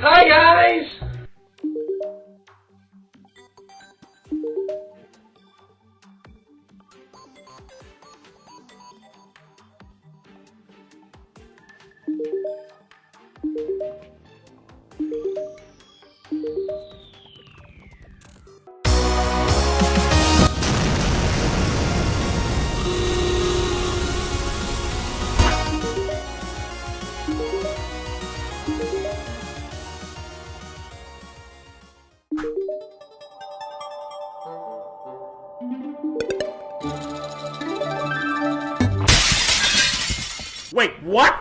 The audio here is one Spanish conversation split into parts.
Hi guys! Wait, what?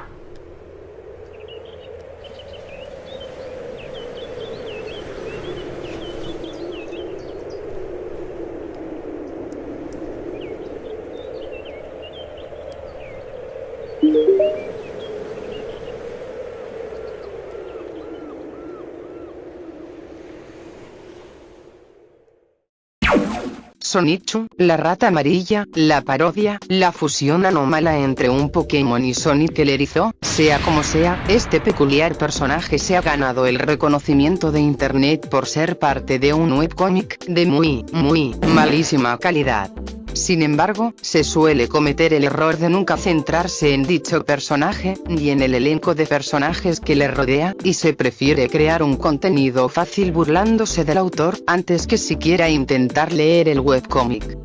Sonichu, la rata amarilla, la parodia, la fusión anómala entre un Pokémon y Sonic el erizo. Sea como sea, este peculiar personaje se ha ganado el reconocimiento de internet por ser parte de un webcómic de muy malísima calidad. Sin embargo, se suele cometer el error de nunca centrarse en dicho personaje, ni en el elenco de personajes que le rodea, y se prefiere crear un contenido fácil burlándose del autor, antes que siquiera intentar leer el webcómic.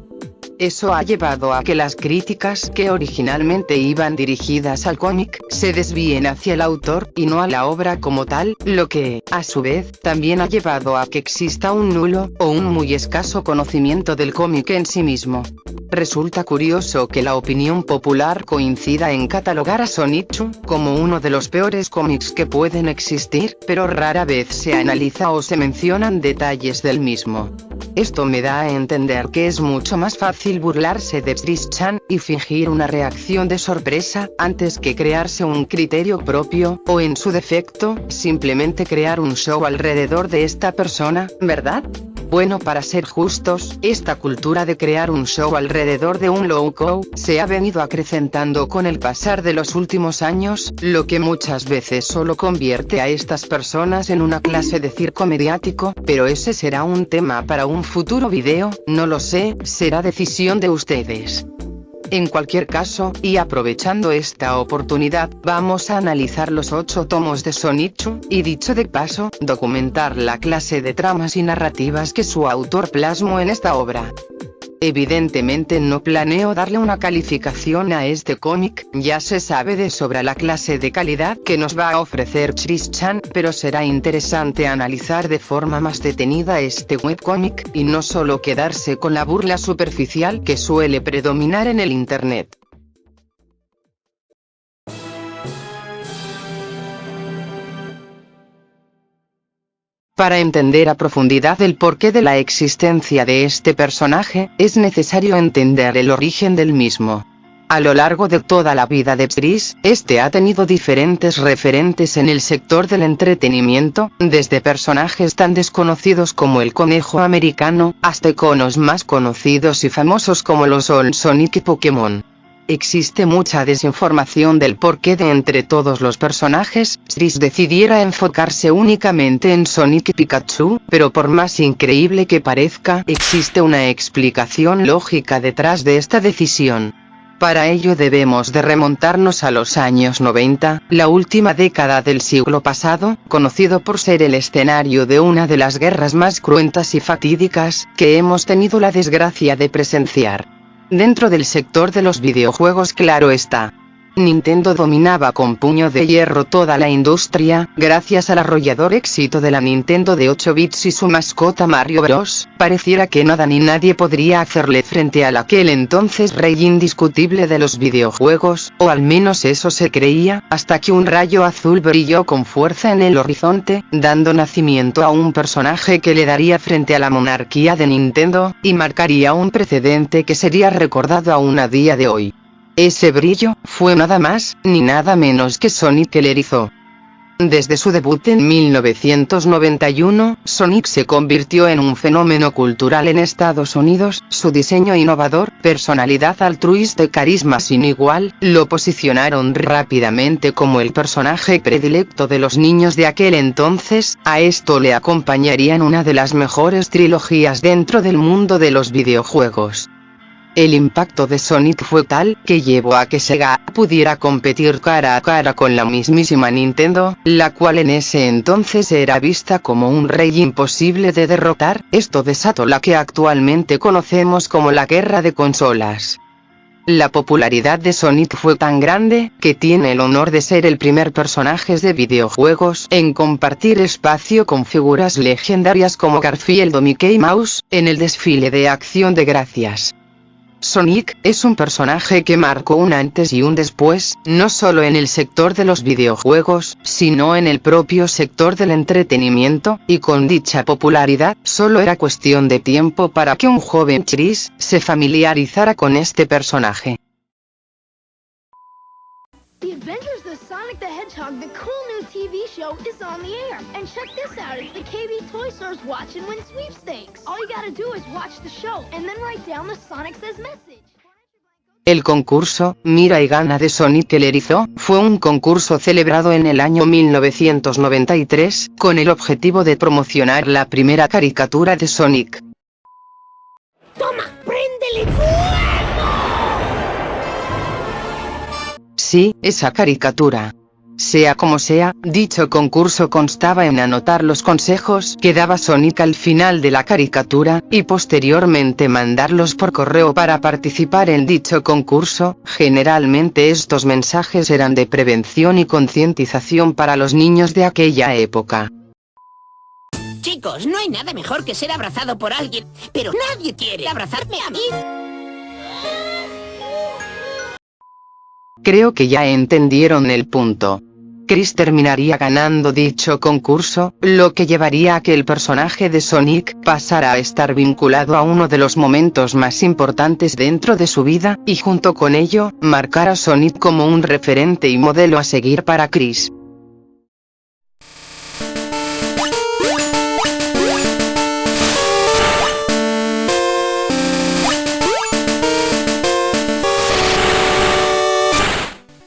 Eso ha llevado a que las críticas que originalmente iban dirigidas al cómic, se desvíen hacia el autor, y no a la obra como tal, lo que, a su vez, también ha llevado a que exista un nulo, o un muy escaso conocimiento del cómic en sí mismo. Resulta curioso que la opinión popular coincida en catalogar a Sonichu como uno de los peores cómics que pueden existir, pero rara vez se analiza o se mencionan detalles del mismo. Esto me da a entender que es mucho más fácil burlarse de Tris-chan y fingir una reacción de sorpresa, antes que crearse un criterio propio, o en su defecto, simplemente crear un show alrededor de esta persona, ¿verdad? Bueno, para ser justos, esta cultura de crear un show alrededor de un loco se ha venido acrecentando con el pasar de los últimos años, lo que muchas veces solo convierte a estas personas en una clase de circo mediático, pero ese será un tema para un futuro video, no lo sé, será decisión de ustedes. En cualquier caso, y aprovechando esta oportunidad, vamos a analizar los 8 tomos de Sonichu, y dicho de paso, documentar la clase de tramas y narrativas que su autor plasmó en esta obra. Evidentemente no planeo darle una calificación a este cómic, ya se sabe de sobra la clase de calidad que nos va a ofrecer Tris-chan, pero será interesante analizar de forma más detenida este webcómic, y no solo quedarse con la burla superficial que suele predominar en el internet. Para entender a profundidad el porqué de la existencia de este personaje, es necesario entender el origen del mismo. A lo largo de toda la vida de Tris, este ha tenido diferentes referentes en el sector del entretenimiento, desde personajes tan desconocidos como el conejo americano, hasta iconos más conocidos y famosos como los son Sonic y Pokémon. Existe mucha desinformación del porqué de entre todos los personajes, Tris decidiera enfocarse únicamente en Sonic y Pikachu, pero por más increíble que parezca, existe una explicación lógica detrás de esta decisión. Para ello debemos de remontarnos a los años 90, la última década del siglo pasado, conocido por ser el escenario de una de las guerras más cruentas y fatídicas que hemos tenido la desgracia de presenciar. Dentro del sector de los videojuegos, claro está. Nintendo dominaba con puño de hierro toda la industria, gracias al arrollador éxito de la Nintendo de 8 bits y su mascota Mario Bros. Pareciera que nada ni nadie podría hacerle frente al aquel entonces rey indiscutible de los videojuegos, o al menos eso se creía, hasta que un rayo azul brilló con fuerza en el horizonte, dando nacimiento a un personaje que le daría frente a la monarquía de Nintendo, y marcaría un precedente que sería recordado aún a día de hoy. Ese brillo fue nada más, ni nada menos que Sonic el erizo. Desde su debut en 1991, Sonic se convirtió en un fenómeno cultural en Estados Unidos. Su diseño innovador, personalidad altruista y carisma sin igual, lo posicionaron rápidamente como el personaje predilecto de los niños de aquel entonces. A esto le acompañarían una de las mejores trilogías dentro del mundo de los videojuegos. El impacto de Sonic fue tal, que llevó a que Sega pudiera competir cara a cara con la mismísima Nintendo, la cual en ese entonces era vista como un rey imposible de derrotar. Esto desató la que actualmente conocemos como la guerra de consolas. La popularidad de Sonic fue tan grande, que tiene el honor de ser el primer personaje de videojuegos en compartir espacio con figuras legendarias como Garfield o Mickey Mouse, en el desfile de Acción de Gracias. Sonic es un personaje que marcó un antes y un después, no solo en el sector de los videojuegos, sino en el propio sector del entretenimiento, y con dicha popularidad, solo era cuestión de tiempo para que un joven Chris se familiarizara con este personaje. The Adventures of Sonic the Hedgehog, the cool new TV show, is on the air. And check this out, it's the KB Toy Stores Watch and Win Sweepstakes. All you gotta do is watch the show, and then write down the Sonic Says message. El concurso Mira y Gana de Sonic el Erizo fue un concurso celebrado en el año 1993, con el objetivo de promocionar la primera caricatura de Sonic. ¡Toma! ¡Préndele fuego! Sí, esa caricatura. Sea como sea, dicho concurso constaba en anotar los consejos que daba Sonic al final de la caricatura, y posteriormente mandarlos por correo para participar en dicho concurso. Generalmente estos mensajes eran de prevención y concientización para los niños de aquella época. Chicos, no hay nada mejor que ser abrazado por alguien, pero nadie quiere abrazarme a mí. Creo que ya entendieron el punto. Chris terminaría ganando dicho concurso, lo que llevaría a que el personaje de Sonic pasara a estar vinculado a uno de los momentos más importantes dentro de su vida, y junto con ello, marcar a Sonic como un referente y modelo a seguir para Chris.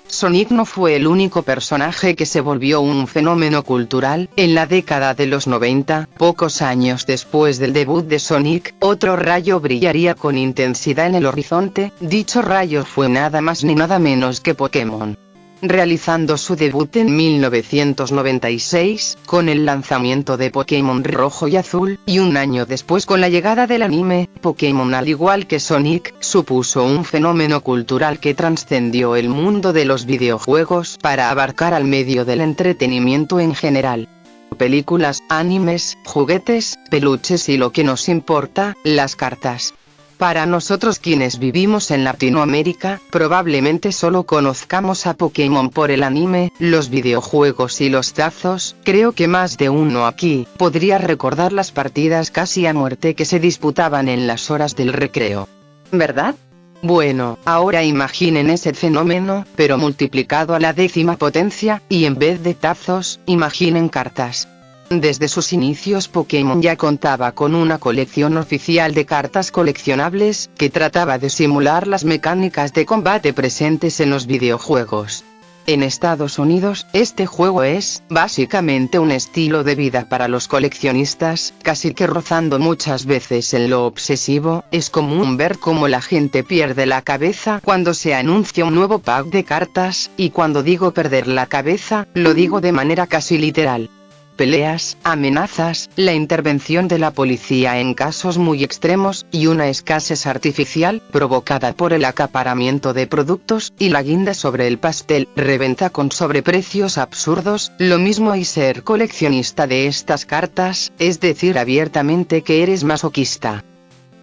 Sonic no fue el único personaje que se volvió un fenómeno cultural. En la década de los 90, pocos años después del debut de Sonic, otro rayo brillaría con intensidad en el horizonte. Dicho rayo fue nada más ni nada menos que Pokémon. Realizando su debut en 1996, con el lanzamiento de Pokémon Rojo y Azul, y un año después con la llegada del anime, Pokémon al igual que Sonic, supuso un fenómeno cultural que trascendió el mundo de los videojuegos para abarcar al medio del entretenimiento en general. Películas, animes, juguetes, peluches y lo que nos importa, las cartas. Para nosotros quienes vivimos en Latinoamérica, probablemente solo conozcamos a Pokémon por el anime, los videojuegos y los tazos. Creo que más de uno aquí podría recordar las partidas casi a muerte que se disputaban en las horas del recreo. ¿Verdad? Bueno, ahora imaginen ese fenómeno, pero multiplicado a la 10ª potencia, y en vez de tazos, imaginen cartas. Desde sus inicios Pokémon ya contaba con una colección oficial de cartas coleccionables, que trataba de simular las mecánicas de combate presentes en los videojuegos. En Estados Unidos, este juego es, básicamente un estilo de vida para los coleccionistas, casi que rozando muchas veces en lo obsesivo. Es común ver cómo la gente pierde la cabeza cuando se anuncia un nuevo pack de cartas, y cuando digo perder la cabeza, lo digo de manera casi literal. Peleas, amenazas, la intervención de la policía en casos muy extremos, y una escasez artificial, provocada por el acaparamiento de productos, y la guinda sobre el pastel, reventa con sobreprecios absurdos. Lo mismo y ser coleccionista de estas cartas, es decir abiertamente que eres masoquista.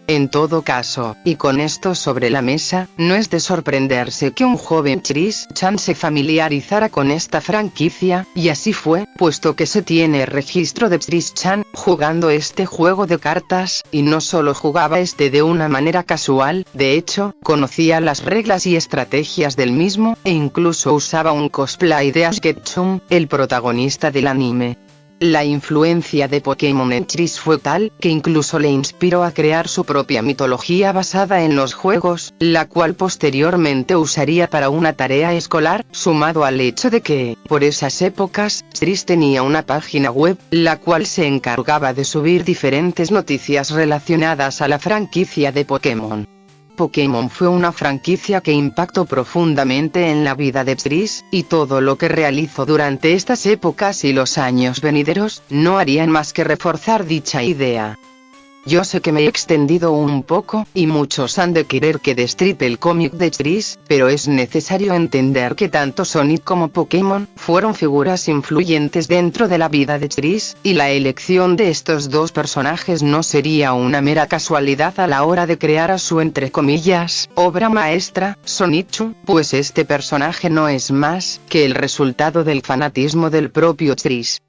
En todo caso, y con esto sobre la mesa, no es de sorprenderse que un joven Chris-chan se familiarizara con esta franquicia, y así fue, puesto que se tiene registro de Chris-chan jugando este juego de cartas, y no solo jugaba de una manera casual, de hecho, conocía las reglas y estrategias del mismo, e incluso usaba un cosplay de Ash Ketchum, el protagonista del anime. La influencia de Pokémon en Chris fue tal, que incluso le inspiró a crear su propia mitología basada en los juegos, la cual posteriormente usaría para una tarea escolar, sumado al hecho de que, por esas épocas, Chris tenía una página web, la cual se encargaba de subir diferentes noticias relacionadas a la franquicia de Pokémon. Pokémon fue una franquicia que impactó profundamente en la vida de Chris, y todo lo que realizó durante estas épocas y los años venideros, no harían más que reforzar dicha idea. Yo sé que me he extendido un poco, y muchos han de querer que destripe el cómic de Chris, pero es necesario entender que tanto Sonic como Pokémon fueron figuras influyentes dentro de la vida de Chris, y la elección de estos dos personajes no sería una mera casualidad a la hora de crear a su entre comillas obra maestra, Sonichu, pues este personaje no es más que el resultado del fanatismo del propio Chris.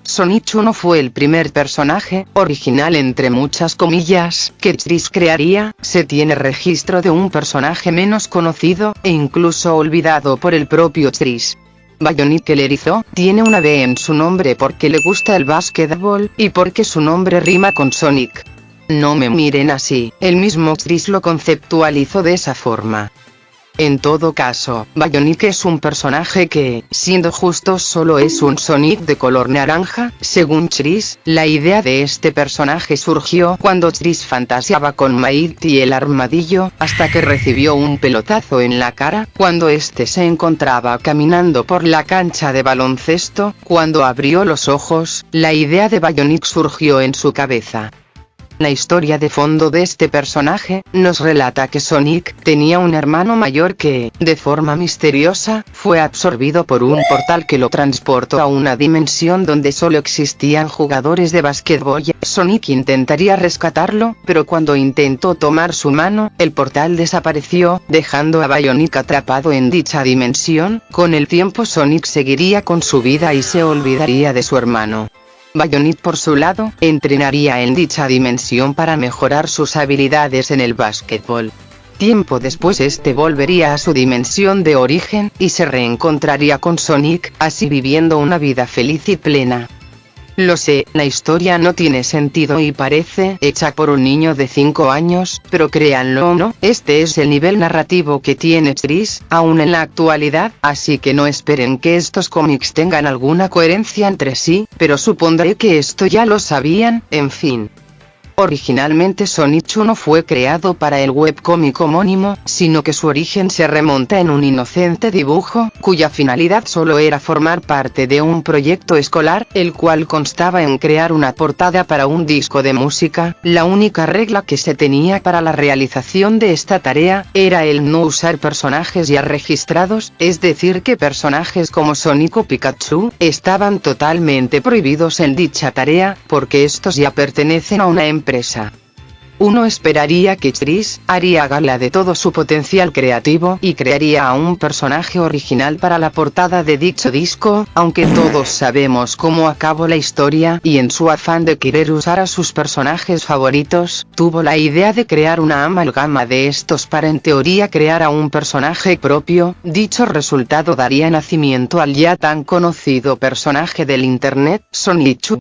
Sonichu no fue el primer personaje, original entre muchas comillas, que Chris crearía. Se tiene registro de un personaje menos conocido, e incluso olvidado por el propio Chris. Bionicle el erizo, tiene una B en su nombre porque le gusta el básquetbol, y porque su nombre rima con Sonic. No me miren así, el mismo Chris lo conceptualizó de esa forma. En todo caso, Bionicle es un personaje que, siendo justos, solo es un Sonic de color naranja. Según Chris, la idea de este personaje surgió cuando Chris fantaseaba con Mighty el armadillo, hasta que recibió un pelotazo en la cara, cuando este se encontraba caminando por la cancha de baloncesto. Cuando abrió los ojos, la idea de Bionicle surgió en su cabeza. La historia de fondo de este personaje nos relata que Sonic tenía un hermano mayor que, de forma misteriosa, fue absorbido por un portal que lo transportó a una dimensión donde solo existían jugadores de básquetbol. Sonic intentaría rescatarlo, pero cuando intentó tomar su mano, el portal desapareció, dejando a Bionicle atrapado en dicha dimensión. Con el tiempo Sonic seguiría con su vida y se olvidaría de su hermano. Bionicle por su lado, entrenaría en dicha dimensión para mejorar sus habilidades en el básquetbol. Tiempo después este volvería a su dimensión de origen, y se reencontraría con Sonic, así viviendo una vida feliz y plena. Lo sé, la historia no tiene sentido y parece hecha por un niño de 5 años, pero créanlo o no, este es el nivel narrativo que tiene Chris, aún en la actualidad, así que no esperen que estos cómics tengan alguna coherencia entre sí, pero supondré que esto ya lo sabían. En fin. Originalmente Sonichu no fue creado para el webcómic homónimo, sino que su origen se remonta en un inocente dibujo, cuya finalidad solo era formar parte de un proyecto escolar, el cual constaba en crear una portada para un disco de música. La única regla que se tenía para la realización de esta tarea, era el no usar personajes ya registrados, es decir que personajes como Sonic o Pikachu, estaban totalmente prohibidos en dicha tarea, porque estos ya pertenecen a una empresa. Uno esperaría que Chris haría gala de todo su potencial creativo y crearía a un personaje original para la portada de dicho disco, aunque todos sabemos cómo acabó la historia, y en su afán de querer usar a sus personajes favoritos, tuvo la idea de crear una amalgama de estos para en teoría crear a un personaje propio. Dicho resultado daría nacimiento al ya tan conocido personaje del internet, Sonichu.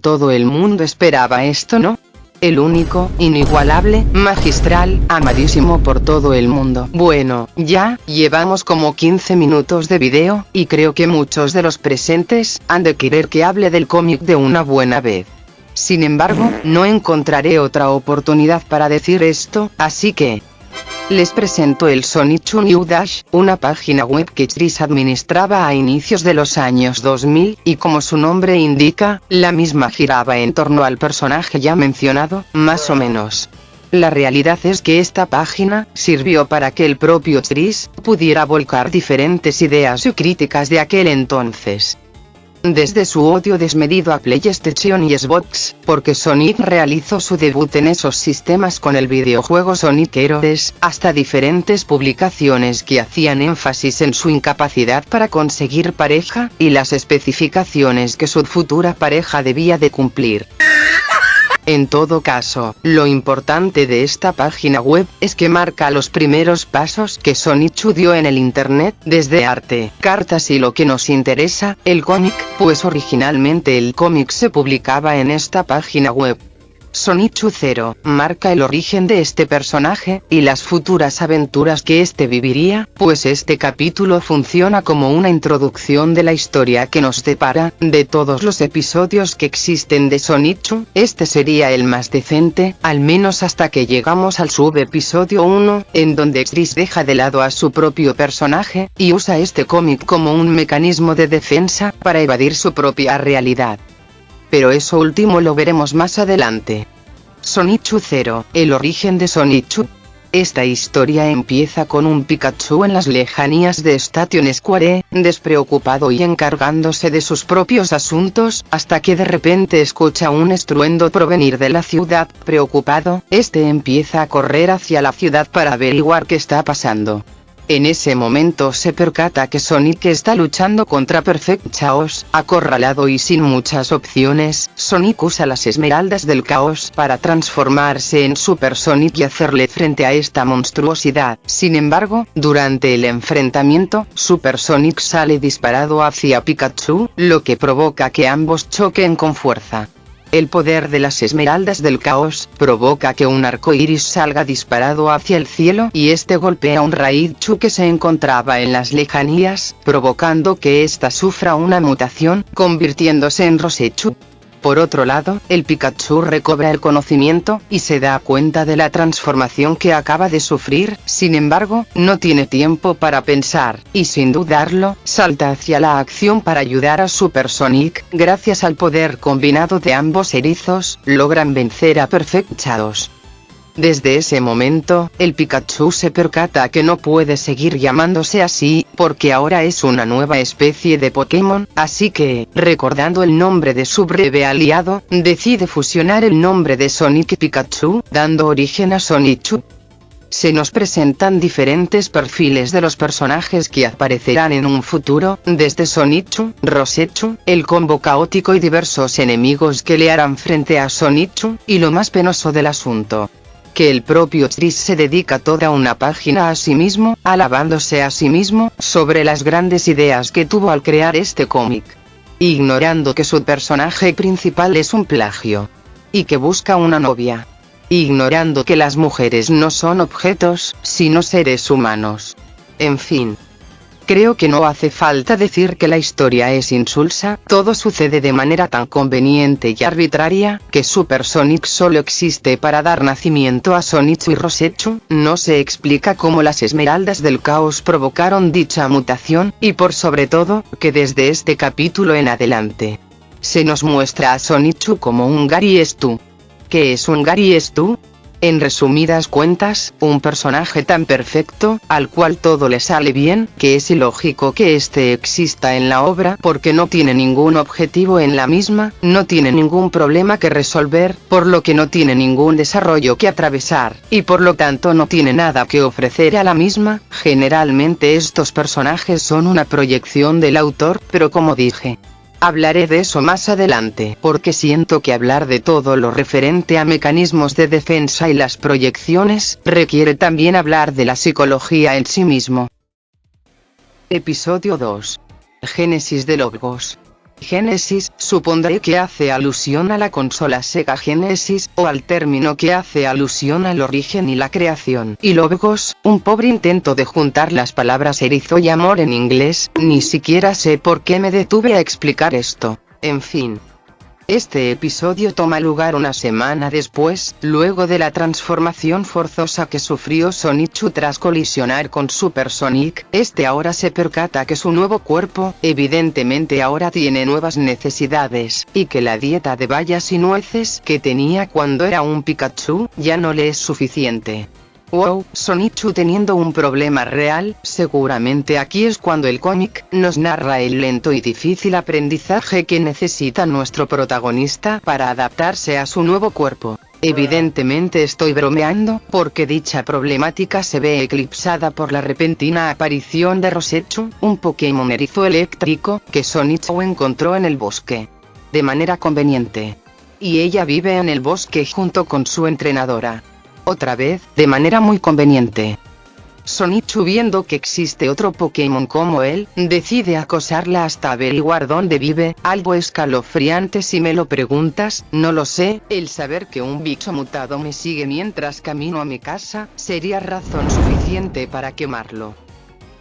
Todo el mundo esperaba esto, ¿no? El único, inigualable, magistral, amadísimo por todo el mundo. Bueno, ya llevamos como 15 minutos de video, y creo que muchos de los presentes han de querer que hable del cómic de una buena vez. Sin embargo, no encontraré otra oportunidad para decir esto, así que les presento el Sonichu New Dash, una página web que Chris administraba a inicios de los años 2000, y como su nombre indica, la misma giraba en torno al personaje ya mencionado, más o menos. La realidad es que esta página sirvió para que el propio Chris pudiera volcar diferentes ideas y críticas de aquel entonces. Desde su odio desmedido a PlayStation y Xbox, porque Sonic realizó su debut en esos sistemas con el videojuego Sonic Heroes, hasta diferentes publicaciones que hacían énfasis en su incapacidad para conseguir pareja, y las especificaciones que su futura pareja debía de cumplir. En todo caso, lo importante de esta página web es que marca los primeros pasos que Sonichu dio en el internet, desde arte, cartas y lo que nos interesa, el cómic, pues originalmente el cómic se publicaba en esta página web. Sonichu 0 marca el origen de este personaje, y las futuras aventuras que este viviría, pues este capítulo funciona como una introducción de la historia que nos depara. De todos los episodios que existen de Sonichu, este sería el más decente, al menos hasta que llegamos al subepisodio 1, en donde Chris deja de lado a su propio personaje, y usa este cómic como un mecanismo de defensa, para evadir su propia realidad. Pero eso último lo veremos más adelante. Sonichu 0, el origen de Sonichu. Esta historia empieza con un Pikachu en las lejanías de Station Square, despreocupado y encargándose de sus propios asuntos, hasta que de repente escucha un estruendo provenir de la ciudad. Preocupado, este empieza a correr hacia la ciudad para averiguar qué está pasando. En ese momento se percata que Sonic está luchando contra Perfect Chaos. Acorralado y sin muchas opciones, Sonic usa las esmeraldas del caos para transformarse en Super Sonic y hacerle frente a esta monstruosidad. Sin embargo, durante el enfrentamiento, Super Sonic sale disparado hacia Pikachu, lo que provoca que ambos choquen con fuerza. El poder de las esmeraldas del caos provoca que un arco iris salga disparado hacia el cielo, y este golpea a un Raichu que se encontraba en las lejanías, provocando que ésta sufra una mutación, convirtiéndose en Rosechu. Por otro lado, el Pikachu recobra el conocimiento, y se da cuenta de la transformación que acaba de sufrir. Sin embargo, no tiene tiempo para pensar, y sin dudarlo, salta hacia la acción para ayudar a Super Sonic. Gracias al poder combinado de ambos erizos, logran vencer a Perfect Chaos. Desde ese momento, el Pikachu se percata que no puede seguir llamándose así, porque ahora es una nueva especie de Pokémon, así que, recordando el nombre de su breve aliado, decide fusionar el nombre de Sonic y Pikachu, dando origen a Sonichu. Se nos presentan diferentes perfiles de los personajes que aparecerán en un futuro, desde Sonichu, Rosechu, el combo caótico y diversos enemigos que le harán frente a Sonichu, y lo más penoso del asunto, que el propio Chris se dedica toda una página a sí mismo, alabándose a sí mismo, sobre las grandes ideas que tuvo al crear este cómic, ignorando que su personaje principal es un plagio, y que busca una novia, ignorando que las mujeres no son objetos, sino seres humanos. En fin. Creo que no hace falta decir que la historia es insulsa, todo sucede de manera tan conveniente y arbitraria, que Super Sonic solo existe para dar nacimiento a Sonichu y Rosechu. No se explica cómo las esmeraldas del caos provocaron dicha mutación, y por sobre todo, que desde este capítulo en adelante, se nos muestra a Sonichu como un Gary Stu. ¿Qué es un Gary Stu? En resumidas cuentas, un personaje tan perfecto, al cual todo le sale bien, que es ilógico que este exista en la obra porque no tiene ningún objetivo en la misma, no tiene ningún problema que resolver, por lo que no tiene ningún desarrollo que atravesar, y por lo tanto no tiene nada que ofrecer a la misma. Generalmente estos personajes son una proyección del autor, pero como dije, hablaré de eso más adelante, porque siento que hablar de todo lo referente a mecanismos de defensa y las proyecciones, requiere también hablar de la psicología en sí mismo. Episodio 2. Génesis de Logos. Génesis, supondré que hace alusión a la consola Sega Genesis, o al término que hace alusión al origen y la creación. Y Logos, un pobre intento de juntar las palabras erizo y amor en inglés. Ni siquiera sé por qué me detuve a explicar esto. En fin. Este episodio toma lugar una semana después, luego de la transformación forzosa que sufrió Sonichu tras colisionar con Super Sonic. Este ahora se percata que su nuevo cuerpo, evidentemente ahora tiene nuevas necesidades, y que la dieta de bayas y nueces que tenía cuando era un Pikachu, ya no le es suficiente. Wow, Sonichu teniendo un problema real. Seguramente aquí es cuando el cómic nos narra el lento y difícil aprendizaje que necesita nuestro protagonista para adaptarse a su nuevo cuerpo. Evidentemente estoy bromeando, porque dicha problemática se ve eclipsada por la repentina aparición de Rosechu, un Pokémon erizo eléctrico, que Sonichu encontró en el bosque. De manera conveniente. Y ella vive en el bosque junto con su entrenadora. Otra vez, de manera muy conveniente. Sonichu, viendo que existe otro Pokémon como él, decide acosarla hasta averiguar dónde vive. Algo escalofriante si me lo preguntas. No lo sé, el saber que un bicho mutado me sigue mientras camino a mi casa, sería razón suficiente para quemarlo.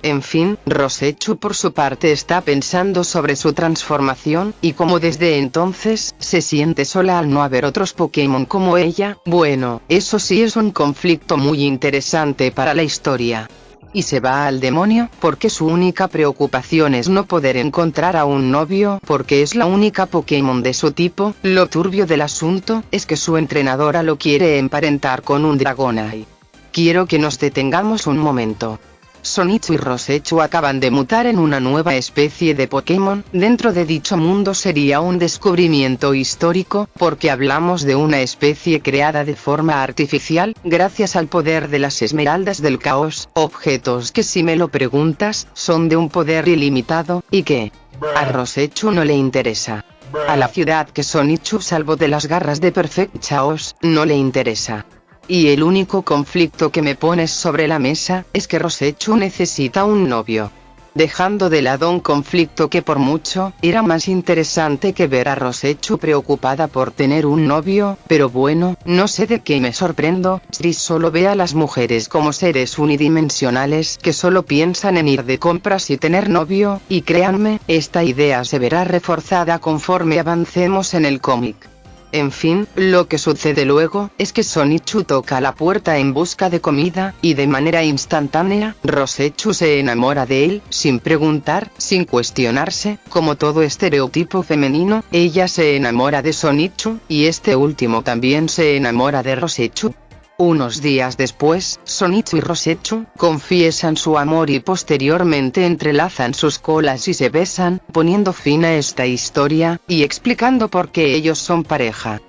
En fin, Rosechu por su parte está pensando sobre su transformación, y como desde entonces, se siente sola al no haber otros Pokémon como ella. Bueno, eso sí es un conflicto muy interesante para la historia. Y se va al demonio, porque su única preocupación es no poder encontrar a un novio, porque es la única Pokémon de su tipo. Lo turbio del asunto, es que su entrenadora lo quiere emparentar con un Dragonite. Quiero que nos detengamos un momento. Sonichu y Rosechu acaban de mutar en una nueva especie de Pokémon. Dentro de dicho mundo sería un descubrimiento histórico, porque hablamos de una especie creada de forma artificial, gracias al poder de las esmeraldas del caos, objetos que, si me lo preguntas, son de un poder ilimitado, y que a Rosechu no le interesa. A la ciudad que Sonichu salvó de las garras de Perfect Chaos, no le interesa. Y el único conflicto que me pones sobre la mesa, es que Rosechu necesita un novio. Dejando de lado un conflicto que por mucho, era más interesante que ver a Rosechu preocupada por tener un novio, pero bueno, no sé de qué me sorprendo. Chris solo ve a las mujeres como seres unidimensionales que solo piensan en ir de compras y tener novio, y créanme, esta idea se verá reforzada conforme avancemos en el cómic. En fin, lo que sucede luego, es que Sonichu toca la puerta en busca de comida, y de manera instantánea, Rosechu se enamora de él, sin preguntar, sin cuestionarse, como todo estereotipo femenino. Ella se enamora de Sonichu, y este último también se enamora de Rosechu. Unos días después, Sonichu y Rosechu confiesan su amor y posteriormente entrelazan sus colas y se besan, poniendo fin a esta historia, y explicando por qué ellos son pareja.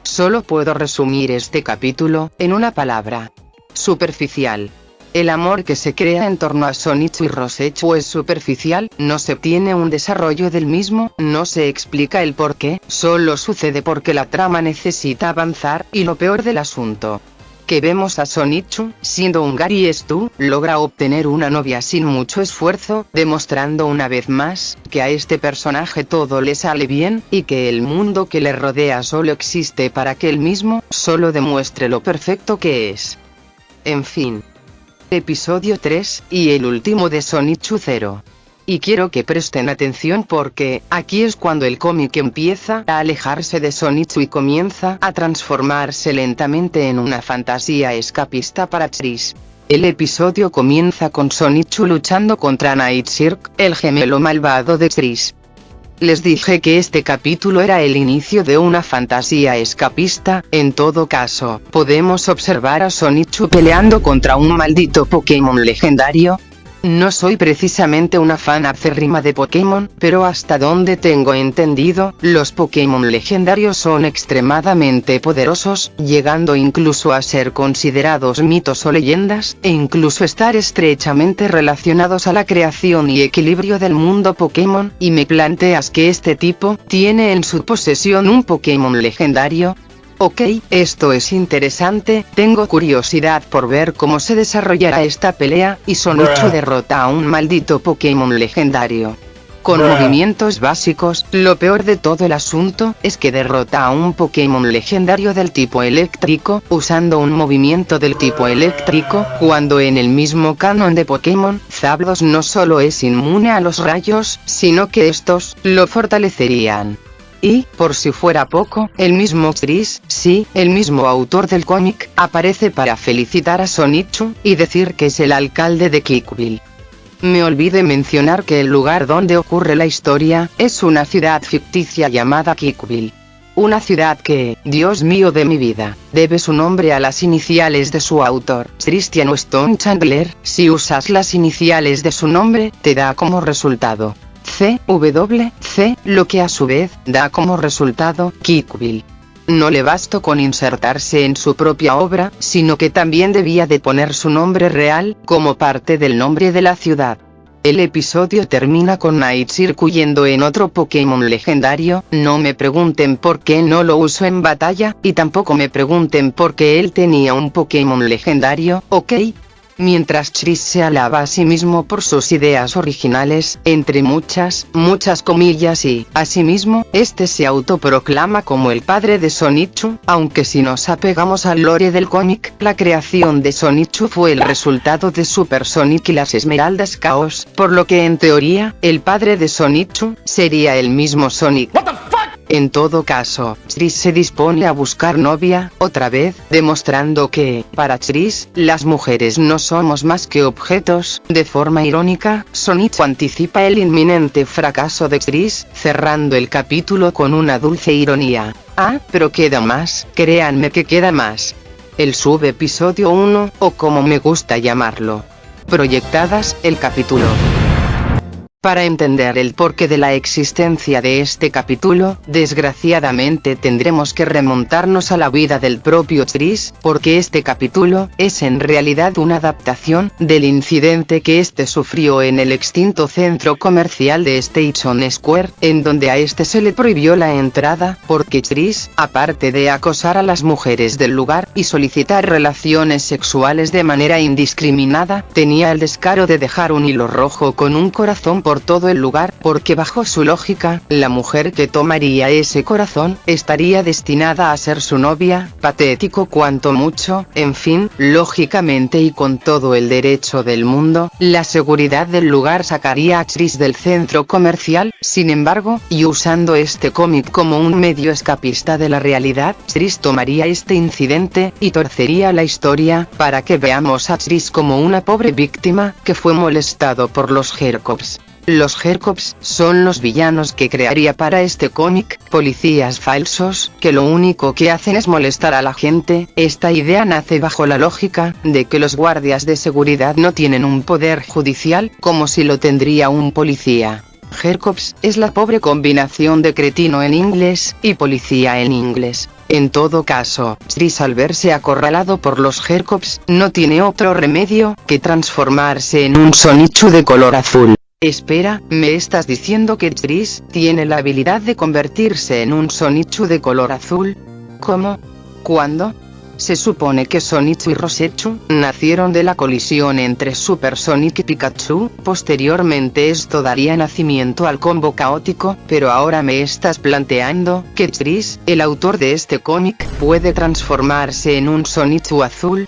Solo puedo resumir este capítulo, en una palabra. Superficial. El amor que se crea en torno a Sonichu y Rosechu es superficial, no se tiene un desarrollo del mismo, no se explica el por qué, solo sucede porque la trama necesita avanzar, y lo peor del asunto, que vemos a Sonichu, siendo un Gary Stu, logra obtener una novia sin mucho esfuerzo, demostrando una vez más, que a este personaje todo le sale bien, y que el mundo que le rodea solo existe para que él mismo, solo demuestre lo perfecto que es. En fin. Episodio 3, y el último de Sonichu 0. Y quiero que presten atención porque, aquí es cuando el cómic empieza a alejarse de Sonichu y comienza a transformarse lentamente en una fantasía escapista para Chris. El episodio comienza con Sonichu luchando contra Nightshark, el gemelo malvado de Chris. Les dije que este capítulo era el inicio de una fantasía escapista. En todo caso, podemos observar a Sonichu peleando contra un maldito Pokémon legendario. No soy precisamente una fan acérrima de Pokémon, pero hasta donde tengo entendido, los Pokémon legendarios son extremadamente poderosos, llegando incluso a ser considerados mitos o leyendas, e incluso estar estrechamente relacionados a la creación y equilibrio del mundo Pokémon. Y me planteas que este tipo tiene en su posesión un Pokémon legendario. Ok, esto es interesante, tengo curiosidad por ver cómo se desarrollará esta pelea, y Sonichu derrota a un maldito Pokémon legendario. Con movimientos básicos, lo peor de todo el asunto, es que derrota a un Pokémon legendario del tipo eléctrico, usando un movimiento del tipo eléctrico, cuando en el mismo canon de Pokémon, Zapdos no solo es inmune a los rayos, sino que estos, lo fortalecerían. Y, por si fuera poco, el mismo Chris, sí, el mismo autor del cómic, aparece para felicitar a Sonichu, y decir que es el alcalde de Kikville. Me olvidé mencionar que el lugar donde ocurre la historia, es una ciudad ficticia llamada Kikville. Una ciudad que, Dios mío de mi vida, debe su nombre a las iniciales de su autor, Christian Weston Chandler. Si usas las iniciales de su nombre, te da como resultado CWC, lo que a su vez, da como resultado, Kikville. No le bastó con insertarse en su propia obra, sino que también debía de poner su nombre real, como parte del nombre de la ciudad. El episodio termina con Night Circle huyendo en otro Pokémon legendario. No me pregunten por qué no lo usó en batalla, y tampoco me pregunten por qué él tenía un Pokémon legendario, ¿ok? Mientras Chris se alaba a sí mismo por sus ideas originales, entre muchas comillas, y, asimismo, este se autoproclama como el padre de Sonichu, aunque si nos apegamos al lore del cómic, la creación de Sonichu fue el resultado de Super Sonic y las Esmeraldas Chaos, por lo que en teoría, el padre de Sonichu, sería el mismo Sonic. En todo caso, Chris se dispone a buscar novia, otra vez, demostrando que, para Chris, las mujeres no somos más que objetos. De forma irónica, Sonichu anticipa el inminente fracaso de Chris, cerrando el capítulo con una dulce ironía. Ah, pero queda más, créanme que queda más. El subepisodio 1, o como me gusta llamarlo. Proyectadas, el capítulo. Para entender el porqué de la existencia de este capítulo, desgraciadamente tendremos que remontarnos a la vida del propio Chris, porque este capítulo, es en realidad una adaptación, del incidente que este sufrió en el extinto centro comercial de Station Square, en donde a este se le prohibió la entrada, porque Chris, aparte de acosar a las mujeres del lugar, y solicitar relaciones sexuales de manera indiscriminada, tenía el descaro de dejar un hilo rojo con un corazón por todo el lugar, porque bajo su lógica, la mujer que tomaría ese corazón, estaría destinada a ser su novia. Patético cuanto mucho. En fin, lógicamente y con todo el derecho del mundo, la seguridad del lugar sacaría a Chris del centro comercial. Sin embargo, y usando este cómic como un medio escapista de la realidad, Chris tomaría este incidente, y torcería la historia, para que veamos a Chris como una pobre víctima, que fue molestado por los Hercops. Los Hercops son los villanos que crearía para este cómic, policías falsos, que lo único que hacen es molestar a la gente. Esta idea nace bajo la lógica, de que los guardias de seguridad no tienen un poder judicial, como si lo tendría un policía. Hercops es la pobre combinación de cretino en inglés, y policía en inglés. En todo caso, Chris al verse acorralado por los Hercops, no tiene otro remedio, que transformarse en un Sonichu de color azul. Espera, ¿me estás diciendo que Chris tiene la habilidad de convertirse en un Sonichu de color azul? ¿Cómo? ¿Cuándo? Se supone que Sonichu y Rosechu nacieron de la colisión entre Super Sonic y Pikachu. Posteriormente esto daría nacimiento al combo caótico, pero ahora me estás planteando que Chris, el autor de este cómic, puede transformarse en un Sonichu azul.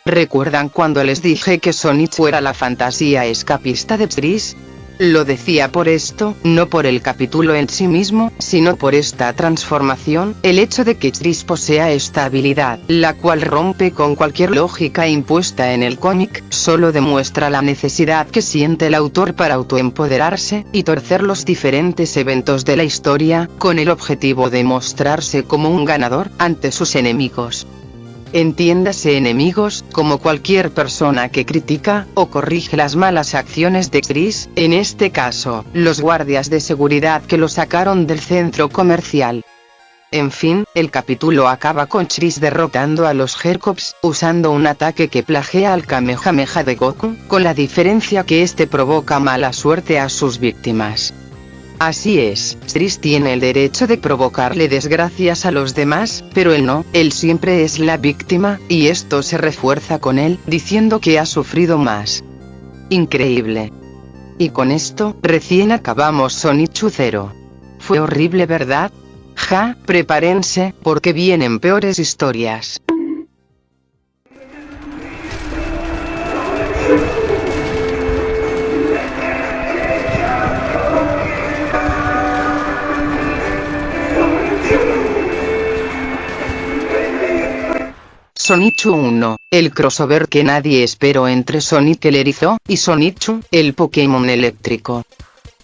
¿Recuerdan cuando les dije que Sonichu era la fantasía escapista de Chris? Lo decía por esto, no por el capítulo en sí mismo, sino por esta transformación. El hecho de que Chris posea esta habilidad, la cual rompe con cualquier lógica impuesta en el cómic, solo demuestra la necesidad que siente el autor para autoempoderarse, y torcer los diferentes eventos de la historia, con el objetivo de mostrarse como un ganador, ante sus enemigos. Entiéndase enemigos, como cualquier persona que critica, o corrige las malas acciones de Chris, en este caso, los guardias de seguridad que lo sacaron del centro comercial. En fin, el capítulo acaba con Chris derrotando a los Hercops, usando un ataque que plagia al Kamehameha de Goku, con la diferencia que este provoca mala suerte a sus víctimas. Así es, Chris tiene el derecho de provocarle desgracias a los demás, pero él no, él siempre es la víctima, y esto se refuerza con él, diciendo que ha sufrido más. Increíble. Y con esto, recién acabamos Sonichu 0. Fue horrible, ¿verdad? Ja, prepárense, porque vienen peores historias. Sonichu 1, el crossover que nadie esperó entre Sonic el erizo y Sonichu, el Pokémon eléctrico.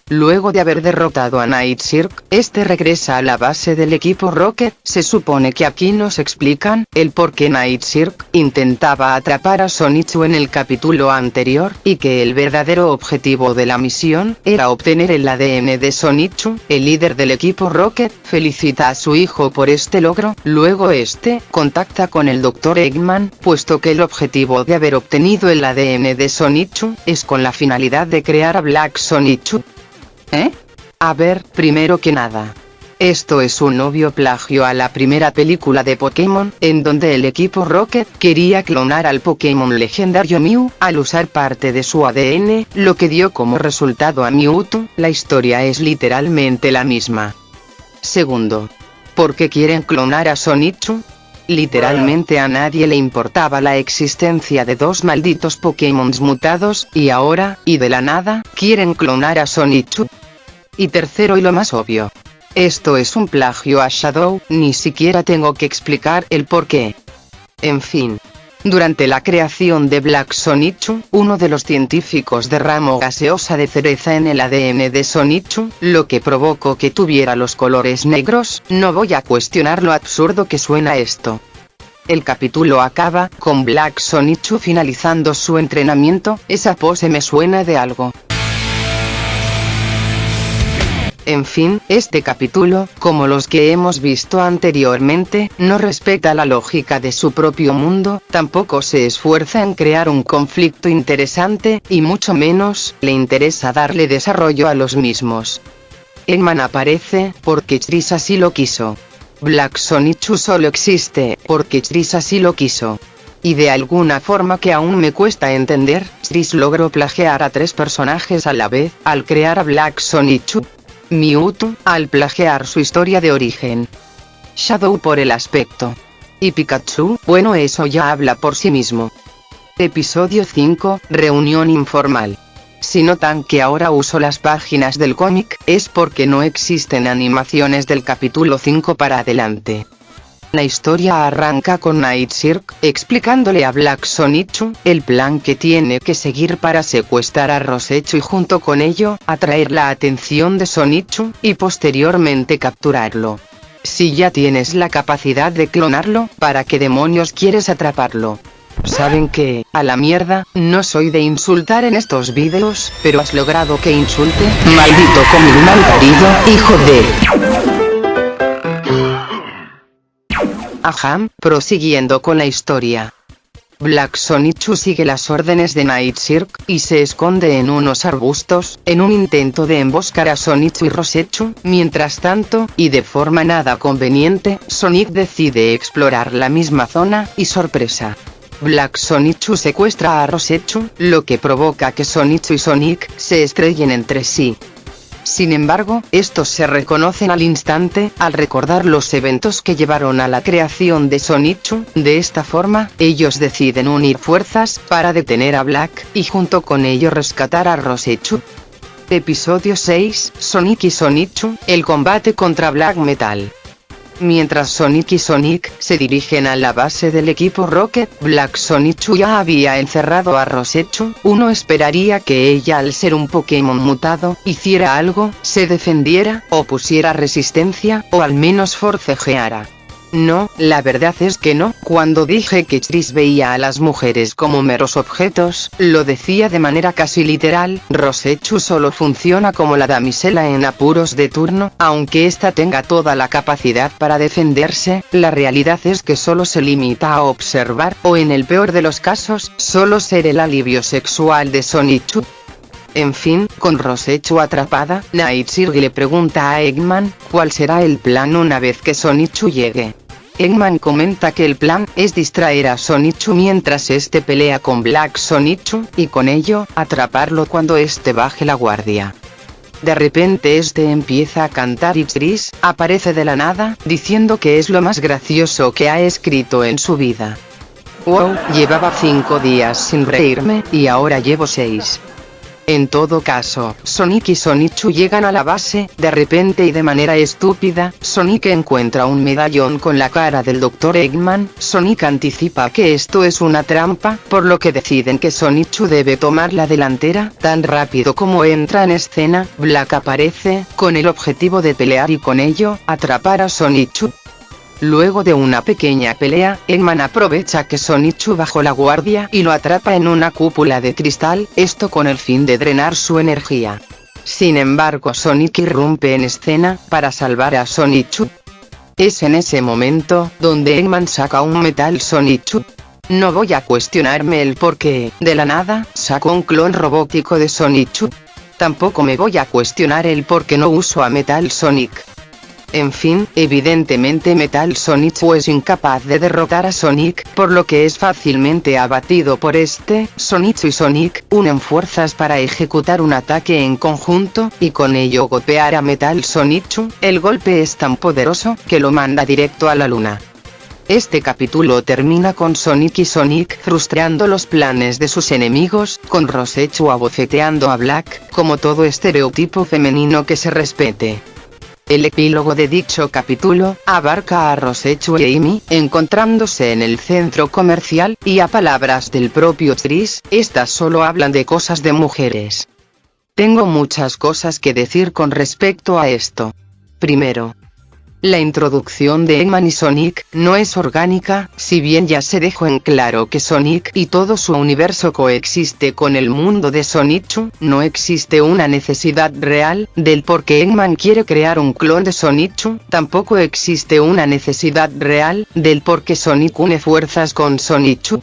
Luego de haber derrotado a Nightsirk, este regresa a la base del equipo Rocket. Se supone que aquí nos explican el por qué Nightsirk intentaba atrapar a Sonichu en el capítulo anterior, y que el verdadero objetivo de la misión era obtener el ADN de Sonichu. El líder del equipo Rocket felicita a su hijo por este logro. Luego este contacta con el Dr. Eggman, puesto que el objetivo de haber obtenido el ADN de Sonichu es con la finalidad de crear a Black Sonichu. A ver, primero que nada, esto es un obvio plagio a la primera película de Pokémon, en donde el equipo Rocket quería clonar al Pokémon legendario Mew, al usar parte de su ADN, lo que dio como resultado a Mewtwo. La historia es literalmente la misma. Segundo, ¿por qué quieren clonar a Sonichu? Literalmente a nadie le importaba la existencia de dos malditos Pokémon mutados, y ahora, y de la nada, quieren clonar a Sonichu. Y tercero y lo más obvio, esto es un plagio a Shadow, ni siquiera tengo que explicar el porqué. En fin. Durante la creación de Black Sonichu, uno de los científicos derramó gaseosa de cereza en el ADN de Sonichu, lo que provocó que tuviera los colores negros. No voy a cuestionar lo absurdo que suena esto. El capítulo acaba con Black Sonichu finalizando su entrenamiento. Esa pose me suena de algo. En fin, este capítulo, como los que hemos visto anteriormente, no respeta la lógica de su propio mundo, tampoco se esfuerza en crear un conflicto interesante, y mucho menos le interesa darle desarrollo a los mismos. Eggman aparece porque Chris así lo quiso. Black Sonichu solo existe porque Chris así lo quiso. Y de alguna forma que aún me cuesta entender, Chris logró plagiar a 3 personajes a la vez, al crear a Black Sonichu. Mewtwo, al plagiar su historia de origen. Shadow por el aspecto. Y Pikachu, bueno, eso ya habla por sí mismo. Episodio 5, reunión informal. Si notan que ahora uso las páginas del cómic, es porque no existen animaciones del capítulo 5 para adelante. La historia arranca con Nightsirk explicándole a Black Sonichu el plan que tiene que seguir para secuestrar a Rosechu y junto con ello, atraer la atención de Sonichu, y posteriormente capturarlo. Si ya tienes la capacidad de clonarlo, ¿para qué demonios quieres atraparlo? Saben que, a la mierda, no soy de insultar en estos vídeos, pero has logrado que insulte. Maldito comil malparido, hijo de... Ajá, prosiguiendo con la historia. Black Sonichu sigue las órdenes de Nightsirk, y se esconde en unos arbustos, en un intento de emboscar a Sonichu y Rosechu. Mientras tanto, y de forma nada conveniente, Sonic decide explorar la misma zona, y sorpresa. Black Sonichu secuestra a Rosechu, lo que provoca que Sonichu y Sonic se estrellen entre sí. Sin embargo, estos se reconocen al instante, al recordar los eventos que llevaron a la creación de Sonichu. De esta forma, ellos deciden unir fuerzas para detener a Black, y junto con ello rescatar a Rosechu. Episodio 6, Sonic y Sonichu, el combate contra Black Metal. Mientras Sonic y Sonic se dirigen a la base del equipo Rocket, Black Sonichu ya había encerrado a Rosechu. Uno esperaría que ella, al ser un Pokémon mutado, hiciera algo, se defendiera, o pusiera resistencia, o al menos forcejeara. No, la verdad es que no. Cuando dije que Chris veía a las mujeres como meros objetos, lo decía de manera casi literal. Rosechu solo funciona como la damisela en apuros de turno, aunque ésta tenga toda la capacidad para defenderse. La realidad es que solo se limita a observar, o en el peor de los casos, solo ser el alivio sexual de Sonichu. En fin, con Rosechu atrapada, Nightsirk le pregunta a Eggman cuál será el plan una vez que Sonichu llegue. Eggman comenta que el plan es distraer a Sonichu mientras este pelea con Black Sonichu, y con ello, atraparlo cuando este baje la guardia. De repente este empieza a cantar y Chris aparece de la nada, diciendo que es lo más gracioso que ha escrito en su vida. Wow, llevaba 5 días sin reírme, y ahora llevo 6. En todo caso, Sonic y Sonichu llegan a la base, de repente y de manera estúpida. Sonic encuentra un medallón con la cara del Dr. Eggman. Sonic anticipa que esto es una trampa, por lo que deciden que Sonichu debe tomar la delantera. Tan rápido como entra en escena, Black aparece, con el objetivo de pelear y con ello, atrapar a Sonichu. Luego de una pequeña pelea, Eggman aprovecha que Sonichu bajó la guardia y lo atrapa en una cúpula de cristal, esto con el fin de drenar su energía. Sin embargo, Sonic irrumpe en escena para salvar a Sonichu. Es en ese momento donde Eggman saca un Metal Sonichu. No voy a cuestionarme el porqué, de la nada, sacó un clon robótico de Sonichu. Tampoco me voy a cuestionar el por qué no uso a Metal Sonic. En fin, evidentemente Metal Sonichu es incapaz de derrotar a Sonic, por lo que es fácilmente abatido por este. Sonichu y Sonic unen fuerzas para ejecutar un ataque en conjunto, y con ello golpear a Metal Sonichu. El golpe es tan poderoso, que lo manda directo a la luna. Este capítulo termina con Sonic y Sonic frustrando los planes de sus enemigos, con Rosechu abofeteando a Black, como todo estereotipo femenino que se respete. El epílogo de dicho capítulo abarca a Rosechu y Amy encontrándose en el centro comercial, y a palabras del propio Chris, estas solo hablan de cosas de mujeres. Tengo muchas cosas que decir con respecto a esto. Primero, la introducción de Eggman y Sonic no es orgánica, si bien ya se dejó en claro que Sonic y todo su universo coexiste con el mundo de Sonichu, no existe una necesidad real del por qué Eggman quiere crear un clon de Sonichu, tampoco existe una necesidad real del por qué Sonic une fuerzas con Sonichu.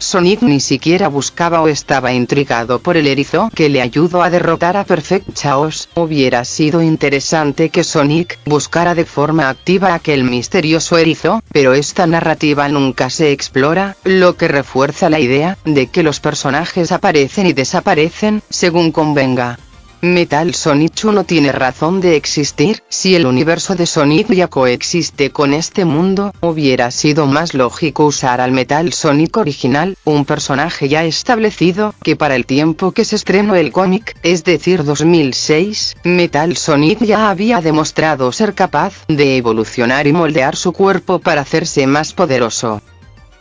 Sonic ni siquiera buscaba o estaba intrigado por el erizo que le ayudó a derrotar a Perfect Chaos. Hubiera sido interesante que Sonic buscara de forma activa aquel misterioso erizo, pero esta narrativa nunca se explora, lo que refuerza la idea de que los personajes aparecen y desaparecen según convenga. Metal Sonichu no tiene razón de existir. Si el universo de Sonic ya coexiste con este mundo, hubiera sido más lógico usar al Metal Sonic original, un personaje ya establecido, que para el tiempo que se estrenó el cómic, es decir 2006, Metal Sonic ya había demostrado ser capaz de evolucionar y moldear su cuerpo para hacerse más poderoso.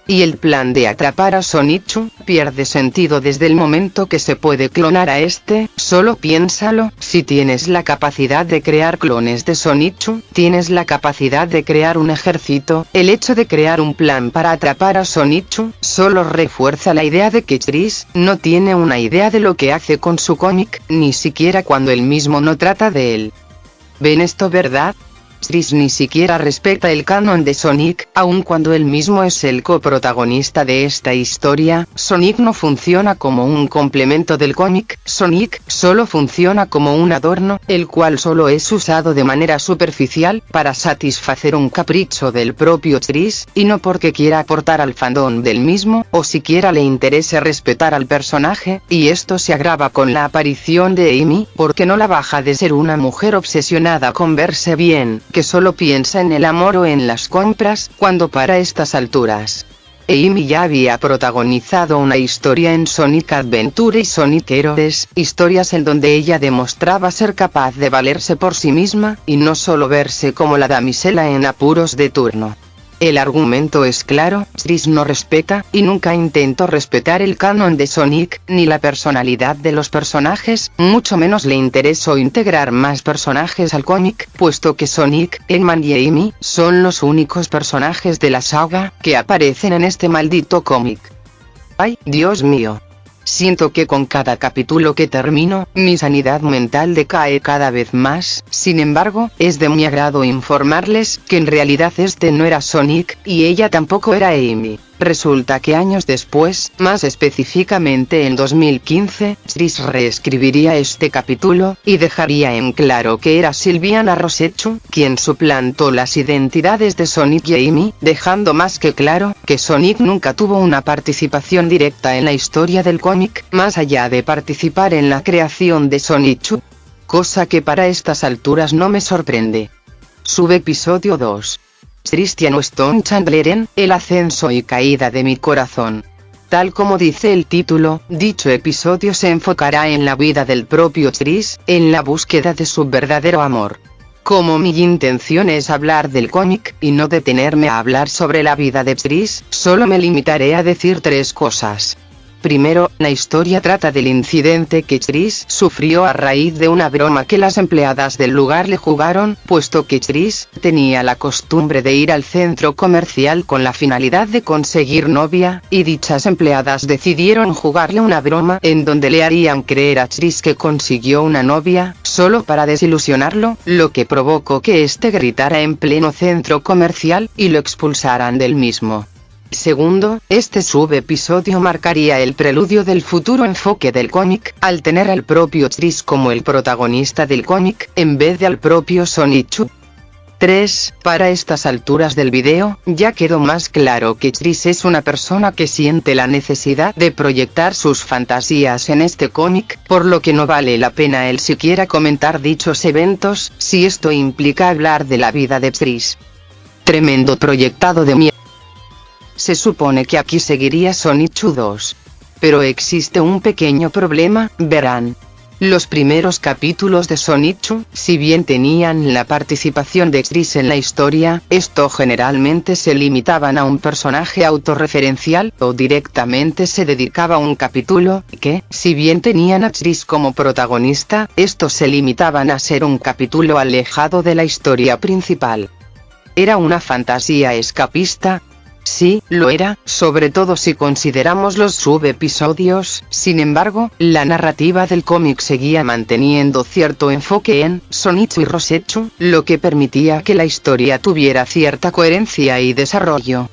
Y el plan de atrapar a Sonichu pierde sentido desde el momento que se puede clonar a este. Solo piénsalo, si tienes la capacidad de crear clones de Sonichu, tienes la capacidad de crear un ejército. El hecho de crear un plan para atrapar a Sonichu solo refuerza la idea de que Chris no tiene una idea de lo que hace con su cómic, ni siquiera cuando él mismo no trata de él. ¿Ven esto, verdad? Chris ni siquiera respeta el canon de Sonic, aun cuando él mismo es el coprotagonista de esta historia. Sonic no funciona como un complemento del cómic, Sonic solo funciona como un adorno, el cual solo es usado de manera superficial, para satisfacer un capricho del propio Chris, y no porque quiera aportar al fandom del mismo, o siquiera le interese respetar al personaje, y esto se agrava con la aparición de Amy, porque no la baja de ser una mujer obsesionada con verse bien, que solo piensa en el amor o en las compras, cuando para estas alturas Amy ya había protagonizado una historia en Sonic Adventure y Sonic Heroes, historias en donde ella demostraba ser capaz de valerse por sí misma, y no solo verse como la damisela en apuros de turno. El argumento es claro, Chris no respeta, y nunca intentó respetar el canon de Sonic, ni la personalidad de los personajes, mucho menos le interesó integrar más personajes al cómic, puesto que Sonic, Eggman y Amy son los únicos personajes de la saga que aparecen en este maldito cómic. ¡Ay, Dios mío! Siento que con cada capítulo que termino, mi sanidad mental decae cada vez más. Sin embargo, es de mi agrado informarles que en realidad este no era Sonic, y ella tampoco era Amy. Resulta que años después, más específicamente en 2015, Chris reescribiría este capítulo, y dejaría en claro que era Sylviana Rosechu quien suplantó las identidades de Sonic y Amy, dejando más que claro que Sonic nunca tuvo una participación directa en la historia del cómic, más allá de participar en la creación de Sonichu. Cosa que para estas alturas no me sorprende. Subepisodio 2. Christian Weston Chandler en El ascenso y caída de mi corazón. Tal como dice el título, dicho episodio se enfocará en la vida del propio Chris, en la búsqueda de su verdadero amor. Como mi intención es hablar del cómic, y no detenerme a hablar sobre la vida de Chris, solo me limitaré a decir 3 cosas. Primero, la historia trata del incidente que Chris sufrió a raíz de una broma que las empleadas del lugar le jugaron, puesto que Chris tenía la costumbre de ir al centro comercial con la finalidad de conseguir novia, y dichas empleadas decidieron jugarle una broma en donde le harían creer a Chris que consiguió una novia, solo para desilusionarlo, lo que provocó que este gritara en pleno centro comercial, y lo expulsaran del mismo. Segundo, este subepisodio marcaría el preludio del futuro enfoque del cómic, al tener al propio Chris como el protagonista del cómic, en vez de al propio Shonichu. 3. Para estas alturas del video, ya quedó más claro que Chris es una persona que siente la necesidad de proyectar sus fantasías en este cómic, por lo que no vale la pena el siquiera comentar dichos eventos, si esto implica hablar de la vida de Chris. Tremendo proyectado de mierda. Se supone que aquí seguiría Shonichu 2. Pero existe un pequeño problema, verán. Los primeros capítulos de Shonichu, si bien tenían la participación de Chris en la historia, esto generalmente se limitaban a un personaje autorreferencial, o directamente se dedicaba a un capítulo, que, si bien tenían a Chris como protagonista, estos se limitaban a ser un capítulo alejado de la historia principal. Era una fantasía escapista. Sí, lo era, sobre todo si consideramos los subepisodios. Sin embargo, la narrativa del cómic seguía manteniendo cierto enfoque en Shonichu y Rosetsu, lo que permitía que la historia tuviera cierta coherencia y desarrollo.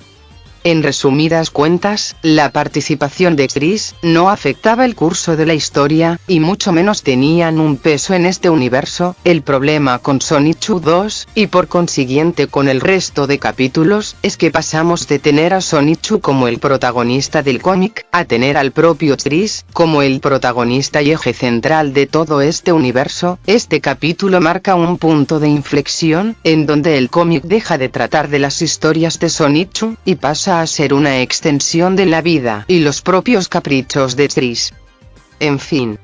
En resumidas cuentas, la participación de Chris no afectaba el curso de la historia, y mucho menos tenían un peso en este universo. El problema con Shonichu 2, y por consiguiente con el resto de capítulos, es que pasamos de tener a Shonichu como el protagonista del cómic, a tener al propio Chris como el protagonista y eje central de todo este universo. Este capítulo marca un punto de inflexión, en donde el cómic deja de tratar de las historias de Shonichu, y pasa a ser una extensión de la vida y los propios caprichos de Chris. En fin.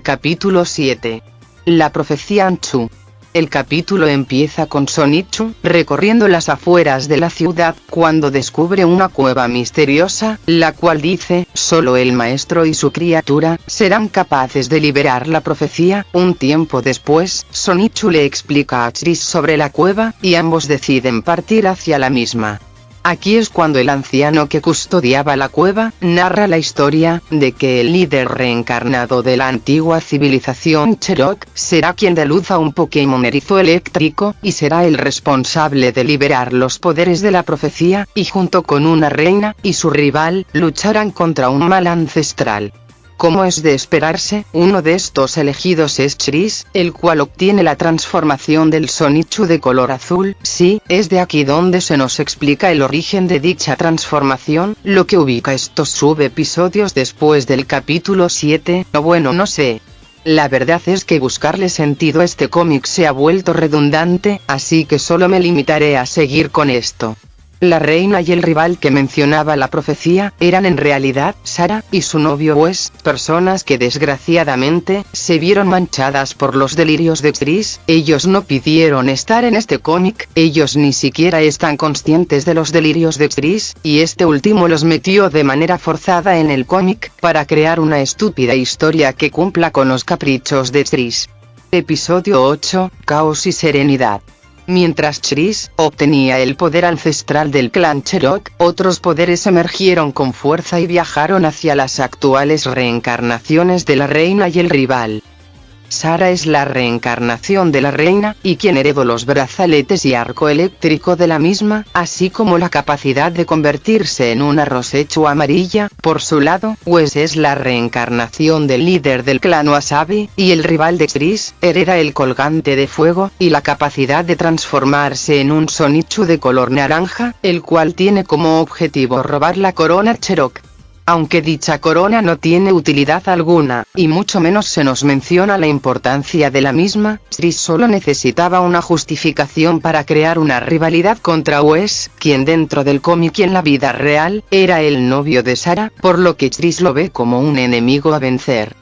Capítulo 7. La profecía Anchu. El capítulo empieza con Shonichu recorriendo las afueras de la ciudad, cuando descubre una cueva misteriosa, la cual dice, solo el maestro y su criatura serán capaces de liberar la profecía. Un tiempo después, Shonichu le explica a Chris sobre la cueva, y ambos deciden partir hacia la misma. Aquí es cuando el anciano que custodiaba la cueva, narra la historia, de que el líder reencarnado de la antigua civilización Cherokee, será quien dé luz a un Pokémon erizo eléctrico, y será el responsable de liberar los poderes de la profecía, y junto con una reina, y su rival, lucharán contra un mal ancestral. Como es de esperarse, uno de estos elegidos es Chris, el cual obtiene la transformación del Shonichu de color azul. Sí, es de aquí donde se nos explica el origen de dicha transformación, lo que ubica estos subepisodios después del capítulo 7, o bueno, no sé. La verdad es que buscarle sentido a este cómic se ha vuelto redundante, así que solo me limitaré a seguir con esto. La reina y el rival que mencionaba la profecía, eran en realidad Sarah y su novio Wes, personas que desgraciadamente, se vieron manchadas por los delirios de Chris. Ellos no pidieron estar en este cómic, ellos ni siquiera están conscientes de los delirios de Chris, y este último los metió de manera forzada en el cómic, para crear una estúpida historia que cumpla con los caprichos de Chris. Episodio 8, Caos y Serenidad. Mientras Chris obtenía el poder ancestral del clan Cherokee, otros poderes emergieron con fuerza y viajaron hacia las actuales reencarnaciones de la reina y el rival. Sarah es la reencarnación de la reina, y quien heredó los brazaletes y arco eléctrico de la misma, así como la capacidad de convertirse en una Rosetsu amarilla. Por su lado, Wes es la reencarnación del líder del clan Wasabi, y el rival de Chris, hereda el colgante de fuego, y la capacidad de transformarse en un Shonichu de color naranja, el cual tiene como objetivo robar la corona Cherokee. Aunque dicha corona no tiene utilidad alguna, y mucho menos se nos menciona la importancia de la misma, Tris solo necesitaba una justificación para crear una rivalidad contra Wes, quien dentro del cómic y en la vida real, era el novio de Sarah, por lo que Tris lo ve como un enemigo a vencer.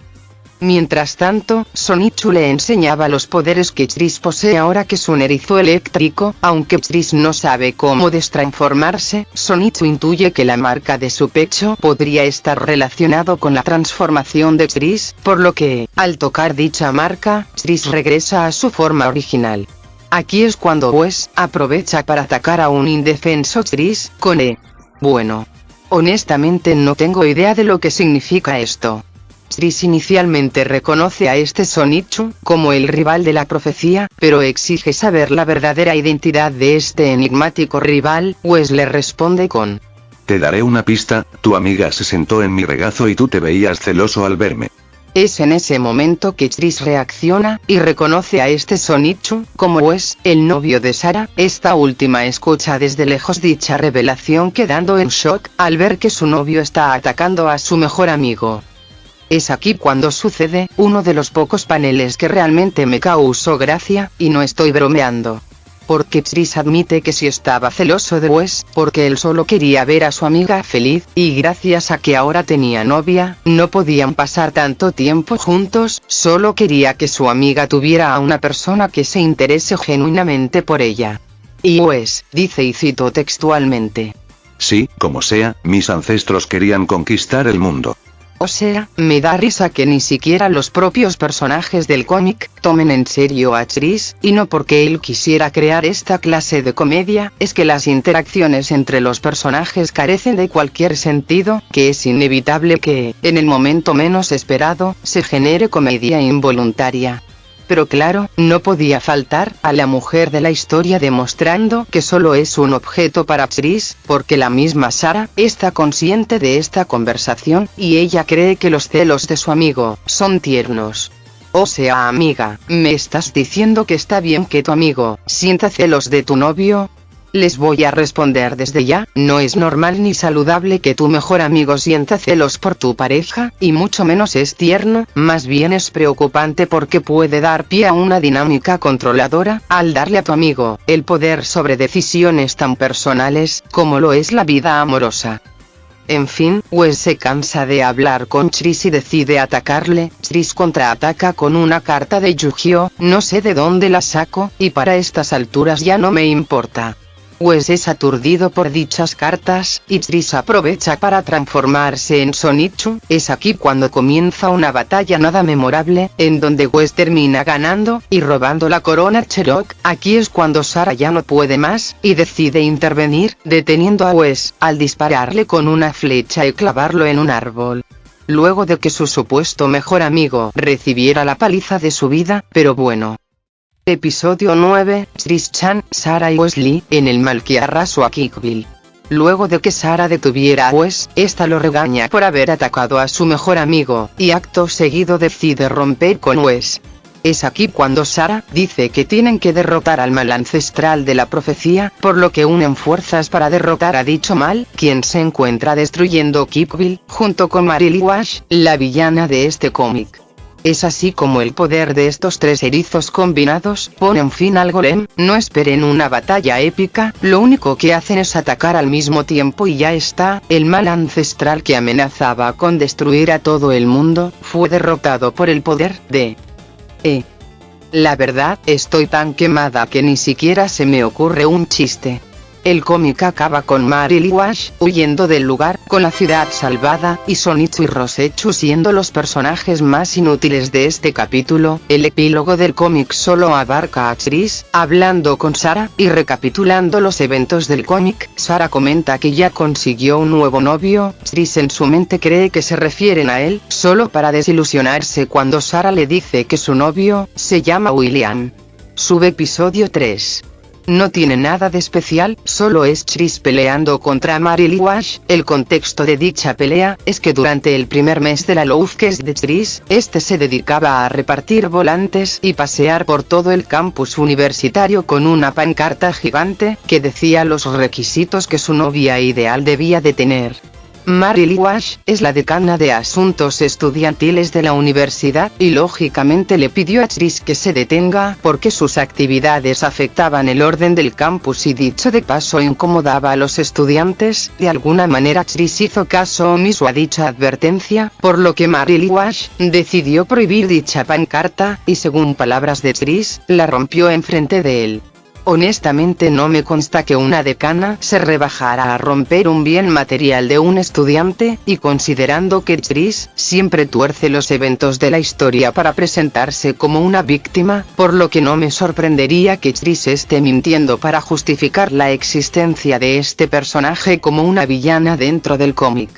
Mientras tanto, Sonichu le enseñaba los poderes que Tris posee ahora que es un erizo eléctrico, aunque Tris no sabe cómo destransformarse, Sonichu intuye que la marca de su pecho podría estar relacionado con la transformación de Tris, por lo que, al tocar dicha marca, Tris regresa a su forma original. Aquí es cuando Wes aprovecha para atacar a un indefenso Tris, con E. Bueno. Honestamente no tengo idea de lo que significa esto. Tris inicialmente reconoce a este Sonichu como el rival de la profecía, pero exige saber la verdadera identidad de este enigmático rival. Wes le responde con: Te daré una pista, tu amiga se sentó en mi regazo y tú te veías celoso al verme. Es en ese momento que Tris reacciona, y reconoce a este Sonichu como Wes, el novio de Sarah. Esta última escucha desde lejos dicha revelación quedando en shock, al ver que su novio está atacando a su mejor amigo. Es aquí cuando sucede uno de los pocos paneles que realmente me causó gracia, y no estoy bromeando. Porque Tris admite que sí estaba celoso de Wes, porque él solo quería ver a su amiga feliz, y gracias a que ahora tenía novia, no podían pasar tanto tiempo juntos, solo quería que su amiga tuviera a una persona que se interese genuinamente por ella. Y Wes dice, y cito textualmente: Sí, como sea, mis ancestros querían conquistar el mundo. O sea, me da risa que ni siquiera los propios personajes del cómic tomen en serio a Tris, y no porque él quisiera crear esta clase de comedia, es que las interacciones entre los personajes carecen de cualquier sentido, que es inevitable que, en el momento menos esperado, se genere comedia involuntaria. Pero claro, no podía faltar a la mujer de la historia demostrando que solo es un objeto para Tris, porque la misma Sarah está consciente de esta conversación, y ella cree que los celos de su amigo son tiernos. O sea, amiga, ¿me estás diciendo que está bien que tu amigo sienta celos de tu novio? Les voy a responder desde ya, no es normal ni saludable que tu mejor amigo sienta celos por tu pareja, y mucho menos es tierno, más bien es preocupante porque puede dar pie a una dinámica controladora, al darle a tu amigo el poder sobre decisiones tan personales como lo es la vida amorosa. En fin, Wes se cansa de hablar con Tris y decide atacarle. Tris contraataca con una carta de Yu-Gi-Oh, no sé de dónde la saco, y para estas alturas ya no me importa. Wes es aturdido por dichas cartas, y Tris aprovecha para transformarse en Sonichu. Es aquí cuando comienza una batalla nada memorable, en donde Wes termina ganando, y robando la corona Cherokee. Aquí es cuando Sarah ya no puede más, y decide intervenir, deteniendo a Wes, al dispararle con una flecha y clavarlo en un árbol. Luego de que su supuesto mejor amigo recibiera la paliza de su vida, pero bueno. Episodio 9, Tris-chan, Sarah y Wesley, en el mal que arrasó a Kickville. Luego de que Sarah detuviera a Wes, esta lo regaña por haber atacado a su mejor amigo, y acto seguido decide romper con Wes. Es aquí cuando Sarah dice que tienen que derrotar al mal ancestral de la profecía, por lo que unen fuerzas para derrotar a dicho mal, quien se encuentra destruyendo Kickville, junto con Marily Wash, la villana de este cómic. Es así como el poder de estos tres erizos combinados ponen fin al golem. No esperen una batalla épica, lo único que hacen es atacar al mismo tiempo y ya está. El mal ancestral que amenazaba con destruir a todo el mundo, fue derrotado por el poder de La verdad, estoy tan quemada que ni siquiera se me ocurre un chiste. El cómic acaba con Marily Wash huyendo del lugar, con la ciudad salvada, y Sonichu y Rosechu siendo los personajes más inútiles de este capítulo. El epílogo del cómic solo abarca a Tris, hablando con Sarah, y recapitulando los eventos del cómic. Sarah comenta que ya consiguió un nuevo novio. Tris en su mente cree que se refieren a él, solo para desilusionarse cuando Sarah le dice que su novio se llama William. Subepisodio 3. No tiene nada de especial, solo es Tris peleando contra Marily Wash. El contexto de dicha pelea es que durante el primer mes de la Love Quest de Tris, este se dedicaba a repartir volantes y pasear por todo el campus universitario con una pancarta gigante que decía los requisitos que su novia ideal debía de tener. Mary Wash es la decana de asuntos estudiantiles de la universidad y lógicamente le pidió a Tris que se detenga porque sus actividades afectaban el orden del campus y dicho de paso incomodaba a los estudiantes. De alguna manera Tris hizo caso omiso a dicha advertencia, por lo que Mary Wash decidió prohibir dicha pancarta y según palabras de Tris, la rompió enfrente de él. Honestamente no me consta que una decana se rebajara a romper un bien material de un estudiante, y considerando que Tris siempre tuerce los eventos de la historia para presentarse como una víctima, por lo que no me sorprendería que Tris esté mintiendo para justificar la existencia de este personaje como una villana dentro del cómic.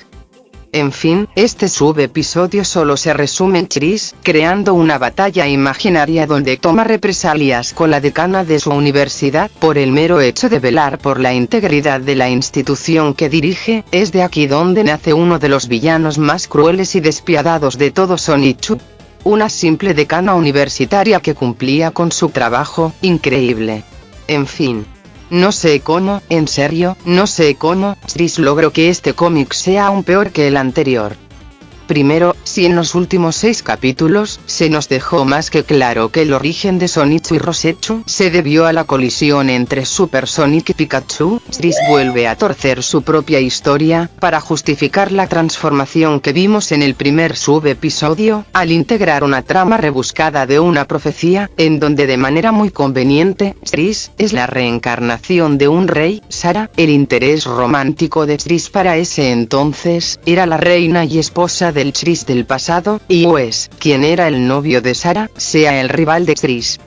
En fin, este subepisodio solo se resume en Tris creando una batalla imaginaria donde toma represalias con la decana de su universidad por el mero hecho de velar por la integridad de la institución que dirige. Es de aquí donde nace uno de los villanos más crueles y despiadados de todo Shonichu. Una simple decana universitaria que cumplía con su trabajo, increíble. En fin. No sé cómo, en serio, no sé cómo, Tris logró que este cómic sea aún peor que el anterior. Primero, si en los últimos 6 capítulos, se nos dejó más que claro que el origen de Shonichu y Rosechu se debió a la colisión entre Super Sonic y Pikachu, Tris vuelve a torcer su propia historia, para justificar la transformación que vimos en el primer subepisodio, al integrar una trama rebuscada de una profecía, en donde de manera muy conveniente, Tris es la reencarnación de un rey. Sarah, el interés romántico de Tris para ese entonces, era la reina y esposa del Tris del pasado, y Wes, quien era el novio de Sarah, sea el rival de Tris.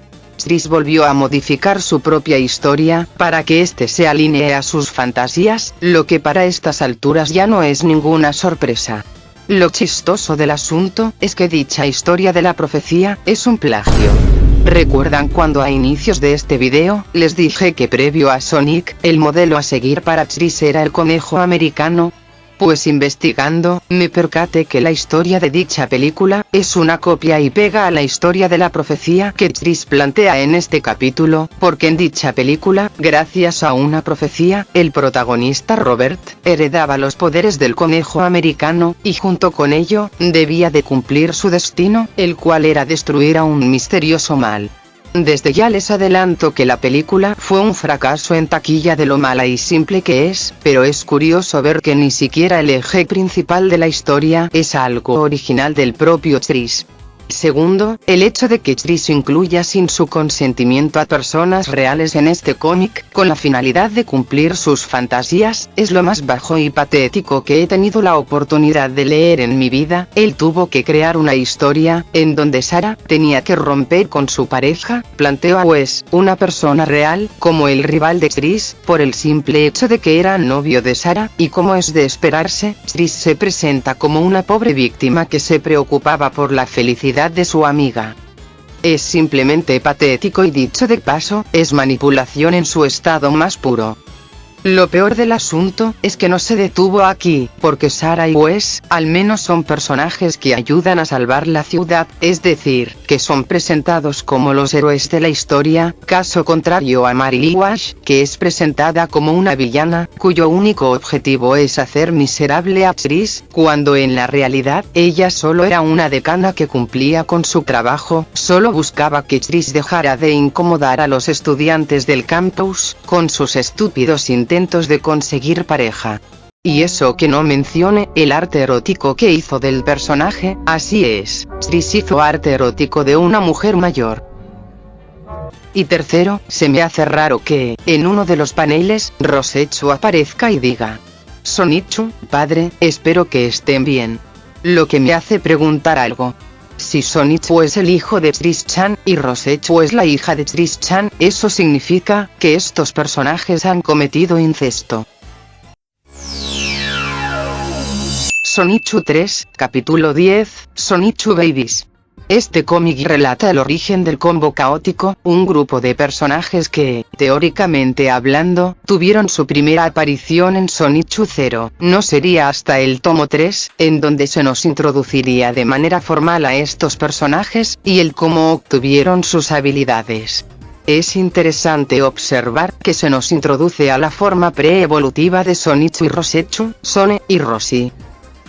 Tris volvió a modificar su propia historia, para que éste se alinee a sus fantasías, lo que para estas alturas ya no es ninguna sorpresa. Lo chistoso del asunto, es que dicha historia de la profecía, es un plagio. ¿Recuerdan cuando a inicios de este video, les dije que previo a Sonic, el modelo a seguir para Tris era el conejo americano? Pues investigando, me percaté que la historia de dicha película, es una copia y pega a la historia de la profecía que Tris plantea en este capítulo, porque en dicha película, gracias a una profecía, el protagonista Robert, heredaba los poderes del conejo americano, y junto con ello, debía de cumplir su destino, el cual era destruir a un misterioso mal. Desde ya les adelanto que la película fue un fracaso en taquilla de lo mala y simple que es, pero es curioso ver que ni siquiera el eje principal de la historia es algo original del propio Tris. Segundo, el hecho de que Tris incluya sin su consentimiento a personas reales en este cómic, con la finalidad de cumplir sus fantasías, es lo más bajo y patético que he tenido la oportunidad de leer en mi vida. Él tuvo que crear una historia, en donde Sarah tenía que romper con su pareja, planteó a Wes, una persona real, como el rival de Tris, por el simple hecho de que era novio de Sarah, y como es de esperarse, Tris se presenta como una pobre víctima que se preocupaba por la felicidad de su amiga. Es simplemente patético y dicho de paso, es manipulación en su estado más puro. Lo peor del asunto, es que no se detuvo aquí, porque Sarah y Wes, al menos son personajes que ayudan a salvar la ciudad, es decir, que son presentados como los héroes de la historia, caso contrario a Mary Wash, que es presentada como una villana, cuyo único objetivo es hacer miserable a Tris, cuando en la realidad, ella solo era una decana que cumplía con su trabajo, solo buscaba que Tris dejara de incomodar a los estudiantes del campus, con sus estúpidos intentos de conseguir pareja. Y eso que no mencione el arte erótico que hizo del personaje. Así es, Tris hizo arte erótico de una mujer mayor. Y tercero, se me hace raro que, en uno de los paneles, Rosechu aparezca y diga: Shonichu, padre, espero que estén bien. Lo que me hace preguntar algo. Si Shonichu es el hijo de Tris-chan, y Rosechu es la hija de Tris-chan, eso significa que estos personajes han cometido incesto. Shonichu 3, capítulo 10, Shonichu Babies. Este cómic relata el origen del combo caótico, un grupo de personajes que, teóricamente hablando, tuvieron su primera aparición en Shonichu 0. No sería hasta el tomo 3, en donde se nos introduciría de manera formal a estos personajes, y el cómo obtuvieron sus habilidades. Es interesante observar que se nos introduce a la forma preevolutiva de Sonichu y Rosechu, Sone y Roshi.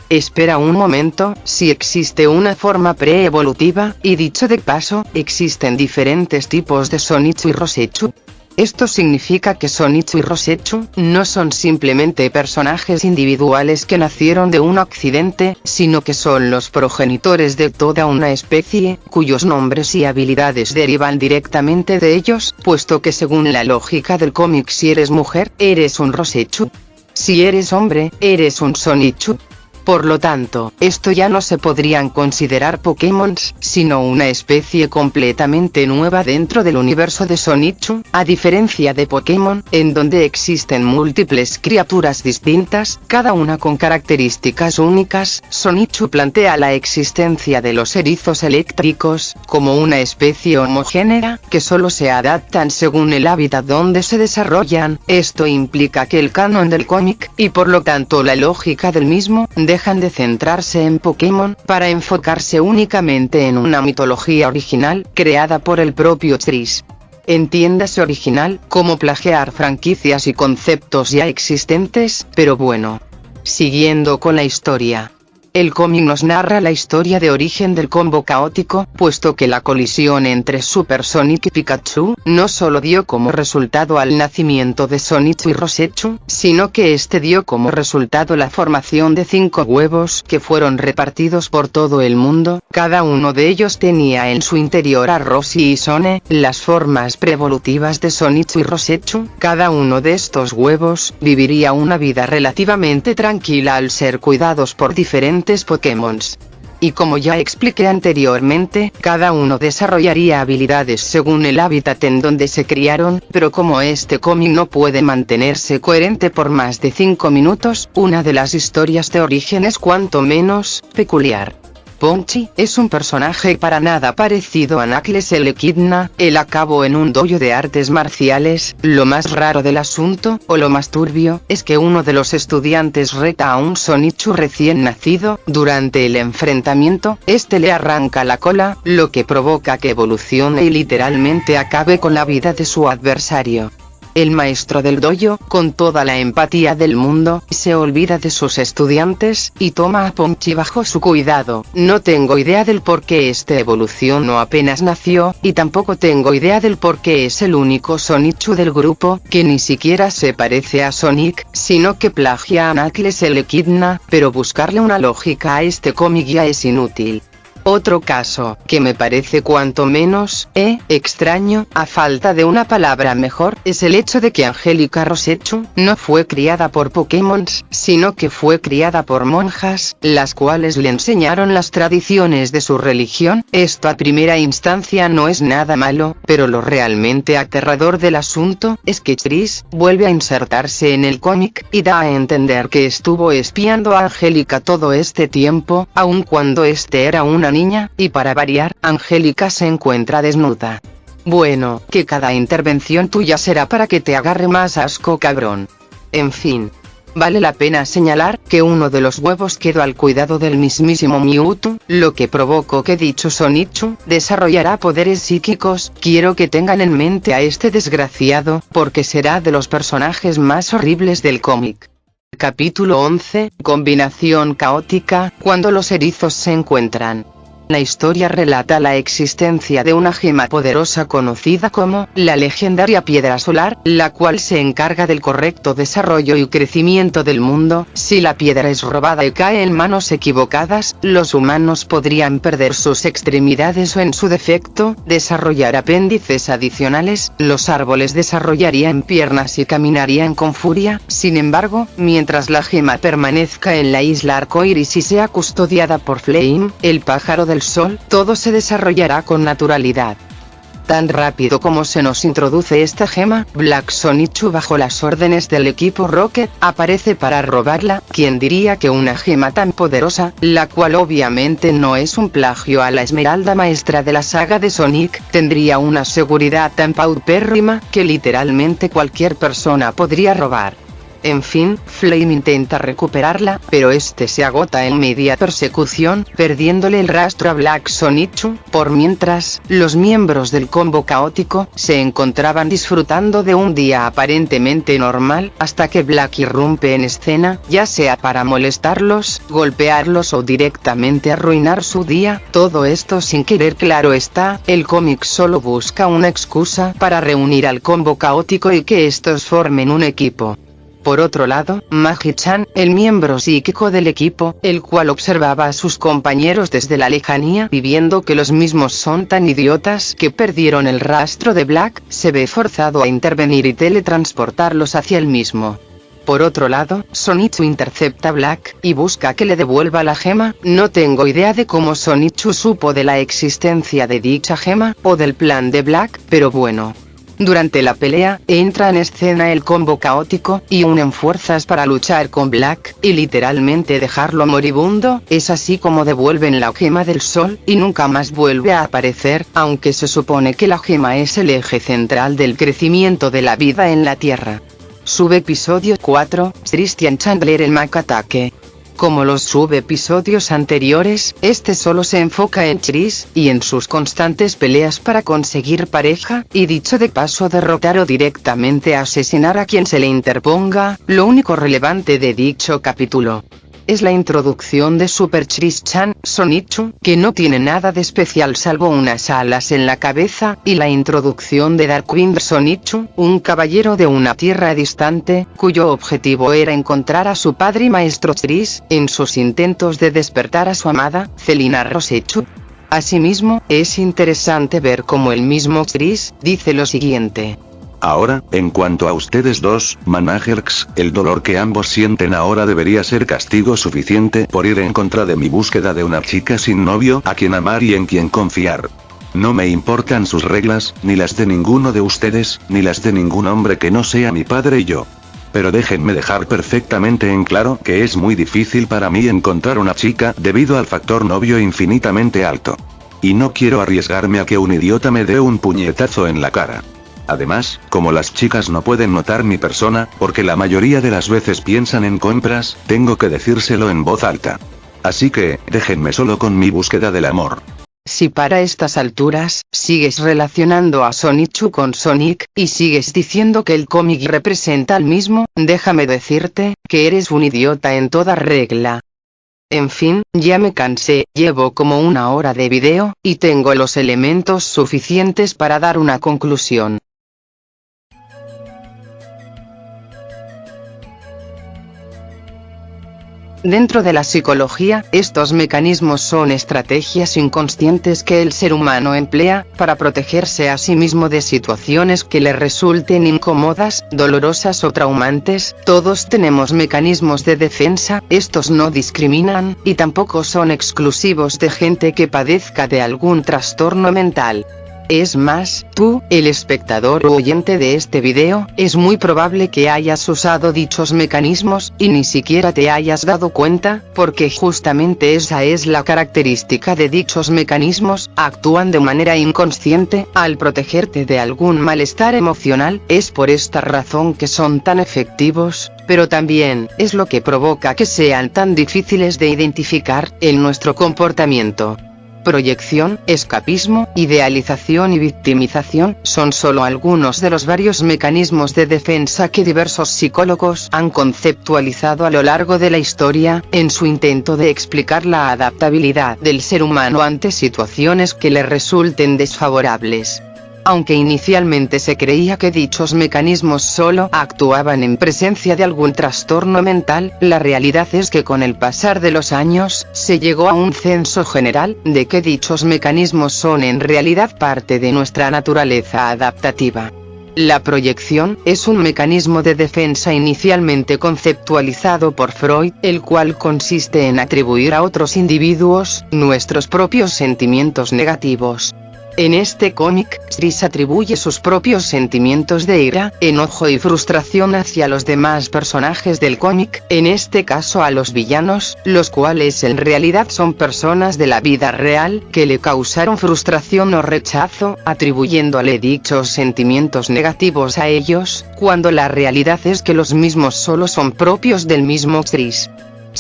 Espera un momento, si existe una forma preevolutiva, y dicho de paso, existen diferentes tipos de Sonichu y Rosechu. Esto significa que Sonichu y Rosechu no son simplemente personajes individuales que nacieron de un accidente, sino que son los progenitores de toda una especie, cuyos nombres y habilidades derivan directamente de ellos, puesto que según la lógica del cómic, si eres mujer, eres un Rosechu. Si eres hombre, eres un Sonichu. Por lo tanto, esto ya no se podrían considerar Pokémons, sino una especie completamente nueva dentro del universo de Sonichu, a diferencia de Pokémon, en donde existen múltiples criaturas distintas, cada una con características únicas. Sonichu plantea la existencia de los erizos eléctricos, como una especie homogénea, que solo se adaptan según el hábitat donde se desarrollan. Esto implica que el canon del cómic, y por lo tanto la lógica del mismo, dejan de centrarse en Pokémon, para enfocarse únicamente en una mitología original, creada por el propio Chris. Entiéndase original, como plagiar franquicias y conceptos ya existentes, pero bueno. Siguiendo con la historia. El cómic nos narra la historia de origen del combo caótico, puesto que la colisión entre Super Sonic y Pikachu, no solo dio como resultado al nacimiento de Sonichu y Rosechu, sino que este dio como resultado la formación de 5 huevos que fueron repartidos por todo el mundo. Cada uno de ellos tenía en su interior a Roshi y Sone, las formas preevolutivas de Sonichu y Rosechu. Cada uno de estos huevos viviría una vida relativamente tranquila al ser cuidados por diferentes Pokémons. Y como ya expliqué anteriormente, cada uno desarrollaría habilidades según el hábitat en donde se criaron, pero como este cómic no puede mantenerse coherente por más de 5 minutos, una de las historias de origen es cuanto menos peculiar. Ponchi es un personaje para nada parecido a Knuckles el Echidna. Él acabó en un dojo de artes marciales. Lo más raro del asunto, o lo más turbio, es que uno de los estudiantes reta a un Sonichu recién nacido. Durante el enfrentamiento, este le arranca la cola, lo que provoca que evolucione y literalmente acabe con la vida de su adversario. El maestro del dojo, con toda la empatía del mundo, se olvida de sus estudiantes, y toma a Ponchi bajo su cuidado. No tengo idea del por qué este evolucionó apenas nació, y tampoco tengo idea del por qué es el único Sonichu del grupo, que ni siquiera se parece a Sonic, sino que plagia a Knuckles el Echidna, pero buscarle una lógica a este cómic ya es inútil. Otro caso, que me parece cuanto menos, extraño, a falta de una palabra mejor, es el hecho de que Angélica Rosechu no fue criada por Pokémons, sino que fue criada por monjas, las cuales le enseñaron las tradiciones de su religión. Esto a primera instancia no es nada malo, pero lo realmente aterrador del asunto, es que Chris vuelve a insertarse en el cómic, y da a entender que estuvo espiando a Angélica todo este tiempo, aun cuando este era una niña, y para variar, Angélica se encuentra desnuda. Bueno, que cada intervención tuya será para que te agarre más asco, cabrón. En fin. Vale la pena señalar que uno de los huevos quedó al cuidado del mismísimo Mewtwo, lo que provocó que dicho Sonichu desarrollará poderes psíquicos. Quiero que tengan en mente a este desgraciado, porque será de los personajes más horribles del cómic. Capítulo 11, Combinación caótica, cuando los erizos se encuentran. La historia relata la existencia de una gema poderosa conocida como la legendaria Piedra Solar, la cual se encarga del correcto desarrollo y crecimiento del mundo. Si la piedra es robada y cae en manos equivocadas, los humanos podrían perder sus extremidades o en su defecto, desarrollar apéndices adicionales, los árboles desarrollarían piernas y caminarían con furia. Sin embargo, mientras la gema permanezca en la isla Arcoiris y sea custodiada por Flame, el pájaro del sol, todo se desarrollará con naturalidad. Tan rápido como se nos introduce esta gema, Black Sonichu bajo las órdenes del equipo Rocket, aparece para robarla. ¿Quién diría que una gema tan poderosa, la cual obviamente no es un plagio a la esmeralda maestra de la saga de Sonic, tendría una seguridad tan paupérrima, que literalmente cualquier persona podría robar? En fin, Flame intenta recuperarla, pero este se agota en media persecución, perdiéndole el rastro a Black Sonichu. Por mientras, los miembros del combo caótico se encontraban disfrutando de un día aparentemente normal, hasta que Black irrumpe en escena, ya sea para molestarlos, golpearlos o directamente arruinar su día. Todo esto sin querer, claro está. El cómic solo busca una excusa para reunir al combo caótico y que estos formen un equipo. Por otro lado, Magi-chan, el miembro psíquico del equipo, el cual observaba a sus compañeros desde la lejanía y viendo que los mismos son tan idiotas que perdieron el rastro de Black, se ve forzado a intervenir y teletransportarlos hacia el mismo. Por otro lado, Sonichu intercepta a Black y busca que le devuelva la gema. No tengo idea de cómo Sonichu supo de la existencia de dicha gema, o del plan de Black, pero bueno. Durante la pelea, entra en escena el combo caótico, y unen fuerzas para luchar con Black, y literalmente dejarlo moribundo. Es así como devuelven la gema del sol, y nunca más vuelve a aparecer, aunque se supone que la gema es el eje central del crecimiento de la vida en la Tierra. Subepisodio 4, Christian Chandler el Makatake. Como los subepisodios anteriores, este solo se enfoca en Chris, y en sus constantes peleas para conseguir pareja, y dicho de paso derrotar o directamente asesinar a quien se le interponga. Lo único relevante de dicho capítulo es la introducción de Super Chris-chan, Sonichu, que no tiene nada de especial salvo unas alas en la cabeza, y la introducción de Darkwind Sonichu, un caballero de una tierra distante, cuyo objetivo era encontrar a su padre y maestro Chris, en sus intentos de despertar a su amada, Celina Rosechu. Asimismo, es interesante ver cómo el mismo Chris dice lo siguiente. Ahora, en cuanto a ustedes dos, managers, el dolor que ambos sienten ahora debería ser castigo suficiente por ir en contra de mi búsqueda de una chica sin novio a quien amar y en quien confiar. No me importan sus reglas, ni las de ninguno de ustedes, ni las de ningún hombre que no sea mi padre y yo. Pero déjenme dejar perfectamente en claro que es muy difícil para mí encontrar una chica debido al factor novio infinitamente alto. Y no quiero arriesgarme a que un idiota me dé un puñetazo en la cara. Además, como las chicas no pueden notar mi persona, porque la mayoría de las veces piensan en compras, tengo que decírselo en voz alta. Así que, déjenme solo con mi búsqueda del amor. Si para estas alturas, sigues relacionando a Sonichu con Sonic, y sigues diciendo que el cómic representa al mismo, déjame decirte, que eres un idiota en toda regla. En fin, ya me cansé, llevo como 1 hora de video, y tengo los elementos suficientes para dar una conclusión. Dentro de la psicología, estos mecanismos son estrategias inconscientes que el ser humano emplea para protegerse a sí mismo de situaciones que le resulten incómodas, dolorosas o traumantes. Todos tenemos mecanismos de defensa, estos no discriminan, y tampoco son exclusivos de gente que padezca de algún trastorno mental. Es más, tú, el espectador o oyente de este video, es muy probable que hayas usado dichos mecanismos, y ni siquiera te hayas dado cuenta, porque justamente esa es la característica de dichos mecanismos, actúan de manera inconsciente, al protegerte de algún malestar emocional. Es por esta razón que son tan efectivos, pero también, es lo que provoca que sean tan difíciles de identificar, en nuestro comportamiento. Proyección, escapismo, idealización y victimización, son solo algunos de los varios mecanismos de defensa que diversos psicólogos han conceptualizado a lo largo de la historia, en su intento de explicar la adaptabilidad del ser humano ante situaciones que le resulten desfavorables. Aunque inicialmente se creía que dichos mecanismos solo actuaban en presencia de algún trastorno mental, la realidad es que con el pasar de los años, se llegó a un censo general, de que dichos mecanismos son en realidad parte de nuestra naturaleza adaptativa. La proyección es un mecanismo de defensa inicialmente conceptualizado por Freud, el cual consiste en atribuir a otros individuos, nuestros propios sentimientos negativos. En este cómic, Chris atribuye sus propios sentimientos de ira, enojo y frustración hacia los demás personajes del cómic, en este caso a los villanos, los cuales en realidad son personas de la vida real, que le causaron frustración o rechazo, atribuyéndole dichos sentimientos negativos a ellos, cuando la realidad es que los mismos solo son propios del mismo Chris.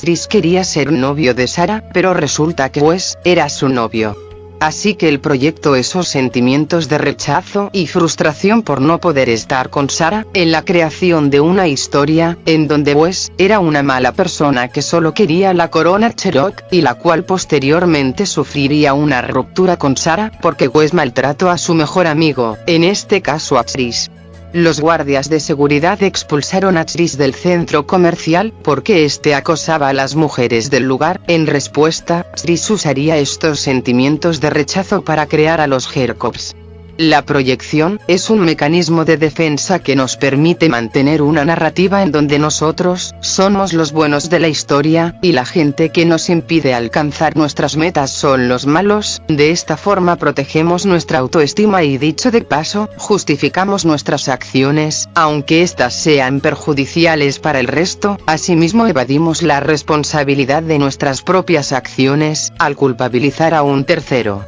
Chris quería ser novio de Sarah, pero resulta que Wes era su novio. Así que él proyectó esos sentimientos de rechazo y frustración por no poder estar con Sarah, en la creación de una historia, en donde Wes era una mala persona que solo quería la corona Cherokee, y la cual posteriormente sufriría una ruptura con Sarah, porque Wes maltrató a su mejor amigo, en este caso a Chris. Los guardias de seguridad expulsaron a Chris del centro comercial, porque este acosaba a las mujeres del lugar. En respuesta, Chris usaría estos sentimientos de rechazo para crear a los Hercops. La proyección es un mecanismo de defensa que nos permite mantener una narrativa en donde nosotros somos los buenos de la historia, y la gente que nos impide alcanzar nuestras metas son los malos. De esta forma protegemos nuestra autoestima y, dicho de paso, justificamos nuestras acciones, aunque éstas sean perjudiciales para el resto. Asimismo evadimos la responsabilidad de nuestras propias acciones, al culpabilizar a un tercero.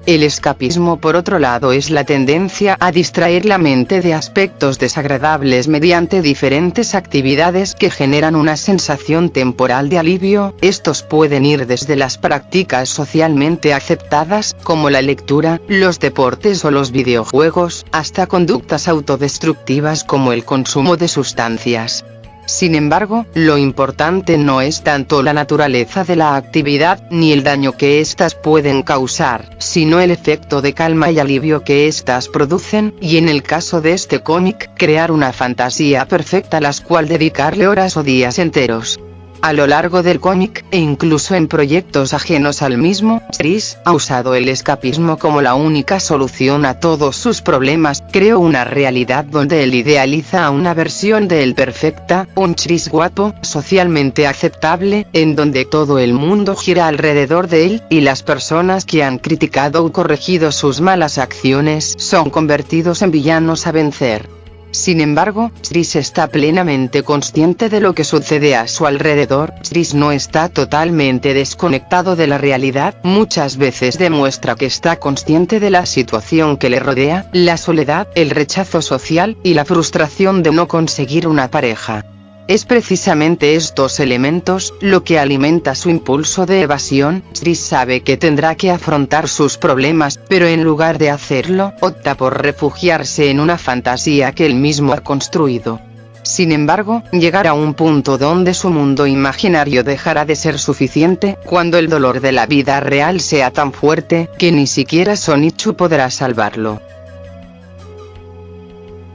El escapismo, por otro lado, es la tendencia a distraer la mente de aspectos desagradables mediante diferentes actividades que generan una sensación temporal de alivio. Estos pueden ir desde las prácticas socialmente aceptadas, como la lectura, los deportes o los videojuegos, hasta conductas autodestructivas como el consumo de sustancias. Sin embargo, lo importante no es tanto la naturaleza de la actividad, ni el daño que éstas pueden causar, sino el efecto de calma y alivio que éstas producen, y en el caso de este cómic, crear una fantasía perfecta a la cual dedicarle horas o días enteros. A lo largo del cómic, e incluso en proyectos ajenos al mismo, Chris ha usado el escapismo como la única solución a todos sus problemas. Creó una realidad donde él idealiza a una versión de él perfecta, un Chris guapo, socialmente aceptable, en donde todo el mundo gira alrededor de él, y las personas que han criticado o corregido sus malas acciones son convertidos en villanos a vencer. Sin embargo, Chris está plenamente consciente de lo que sucede a su alrededor. Chris no está totalmente desconectado de la realidad, muchas veces demuestra que está consciente de la situación que le rodea, la soledad, el rechazo social, y la frustración de no conseguir una pareja. Es precisamente estos elementos lo que alimenta su impulso de evasión. Chris sabe que tendrá que afrontar sus problemas, pero en lugar de hacerlo, opta por refugiarse en una fantasía que él mismo ha construido. Sin embargo, llegará a un punto donde su mundo imaginario dejará de ser suficiente, cuando el dolor de la vida real sea tan fuerte, que ni siquiera Shonichu podrá salvarlo.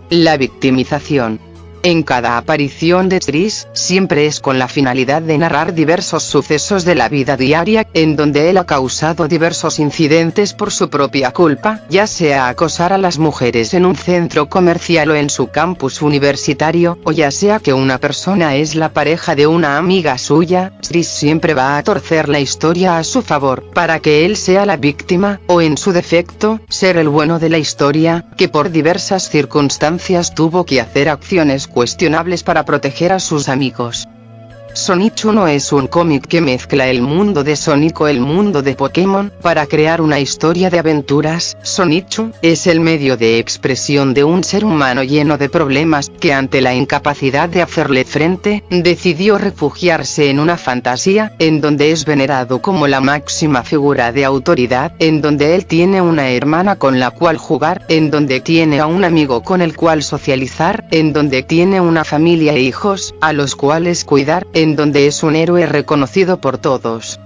La victimización. En cada aparición de Chris, siempre es con la finalidad de narrar diversos sucesos de la vida diaria, en donde él ha causado diversos incidentes por su propia culpa, ya sea acosar a las mujeres en un centro comercial o en su campus universitario, o ya sea que una persona es la pareja de una amiga suya. Chris siempre va a torcer la historia a su favor, para que él sea la víctima, o en su defecto, ser el bueno de la historia, que por diversas circunstancias tuvo que hacer acciones cuestionables para proteger a sus amigos. Shonichu no es un cómic que mezcla el mundo de Sonic o el mundo de Pokémon para crear una historia de aventuras. Shonichu es el medio de expresión de un ser humano lleno de problemas, que ante la incapacidad de hacerle frente, decidió refugiarse en una fantasía, en donde es venerado como la máxima figura de autoridad, en donde él tiene una hermana con la cual jugar, en donde tiene a un amigo con el cual socializar, en donde tiene una familia e hijos, a los cuales cuidar, en donde es un héroe reconocido por todos.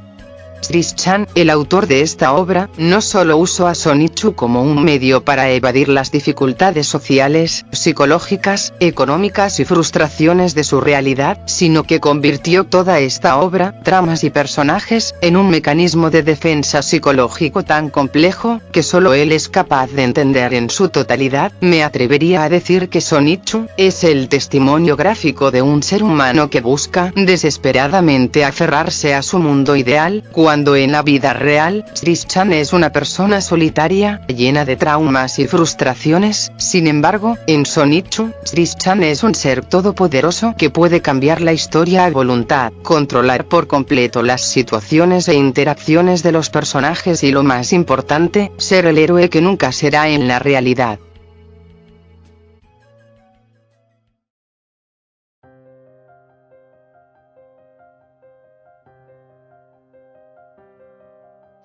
Chris Chan, el autor de esta obra, no solo usó a Shonichu como un medio para evadir las dificultades sociales, psicológicas, económicas y frustraciones de su realidad, sino que convirtió toda esta obra, tramas y personajes, en un mecanismo de defensa psicológico tan complejo, que solo él es capaz de entender en su totalidad. Me atrevería a decir que Shonichu es el testimonio gráfico de un ser humano que busca desesperadamente aferrarse a su mundo ideal, cuando en la vida real, Chris-chan es una persona solitaria, llena de traumas y frustraciones. Sin embargo, en Sonichu, Chris-chan es un ser todopoderoso que puede cambiar la historia a voluntad, controlar por completo las situaciones e interacciones de los personajes y lo más importante, ser el héroe que nunca será en la realidad.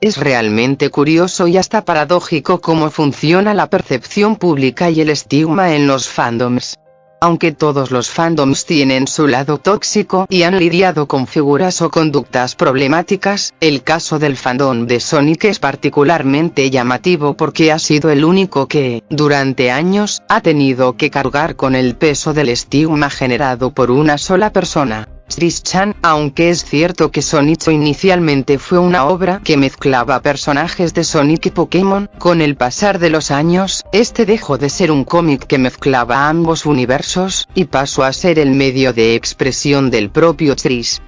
Es realmente curioso y hasta paradójico cómo funciona la percepción pública y el estigma en los fandoms. Aunque todos los fandoms tienen su lado tóxico y han lidiado con figuras o conductas problemáticas, el caso del fandom de Sonic es particularmente llamativo porque ha sido el único que, durante años, ha tenido que cargar con el peso del estigma generado por una sola persona. Chris-chan, aunque es cierto que Sonichu inicialmente fue una obra que mezclaba personajes de Sonic y Pokémon, con el pasar de los años, este dejó de ser un cómic que mezclaba ambos universos, y pasó a ser el medio de expresión del propio Chris.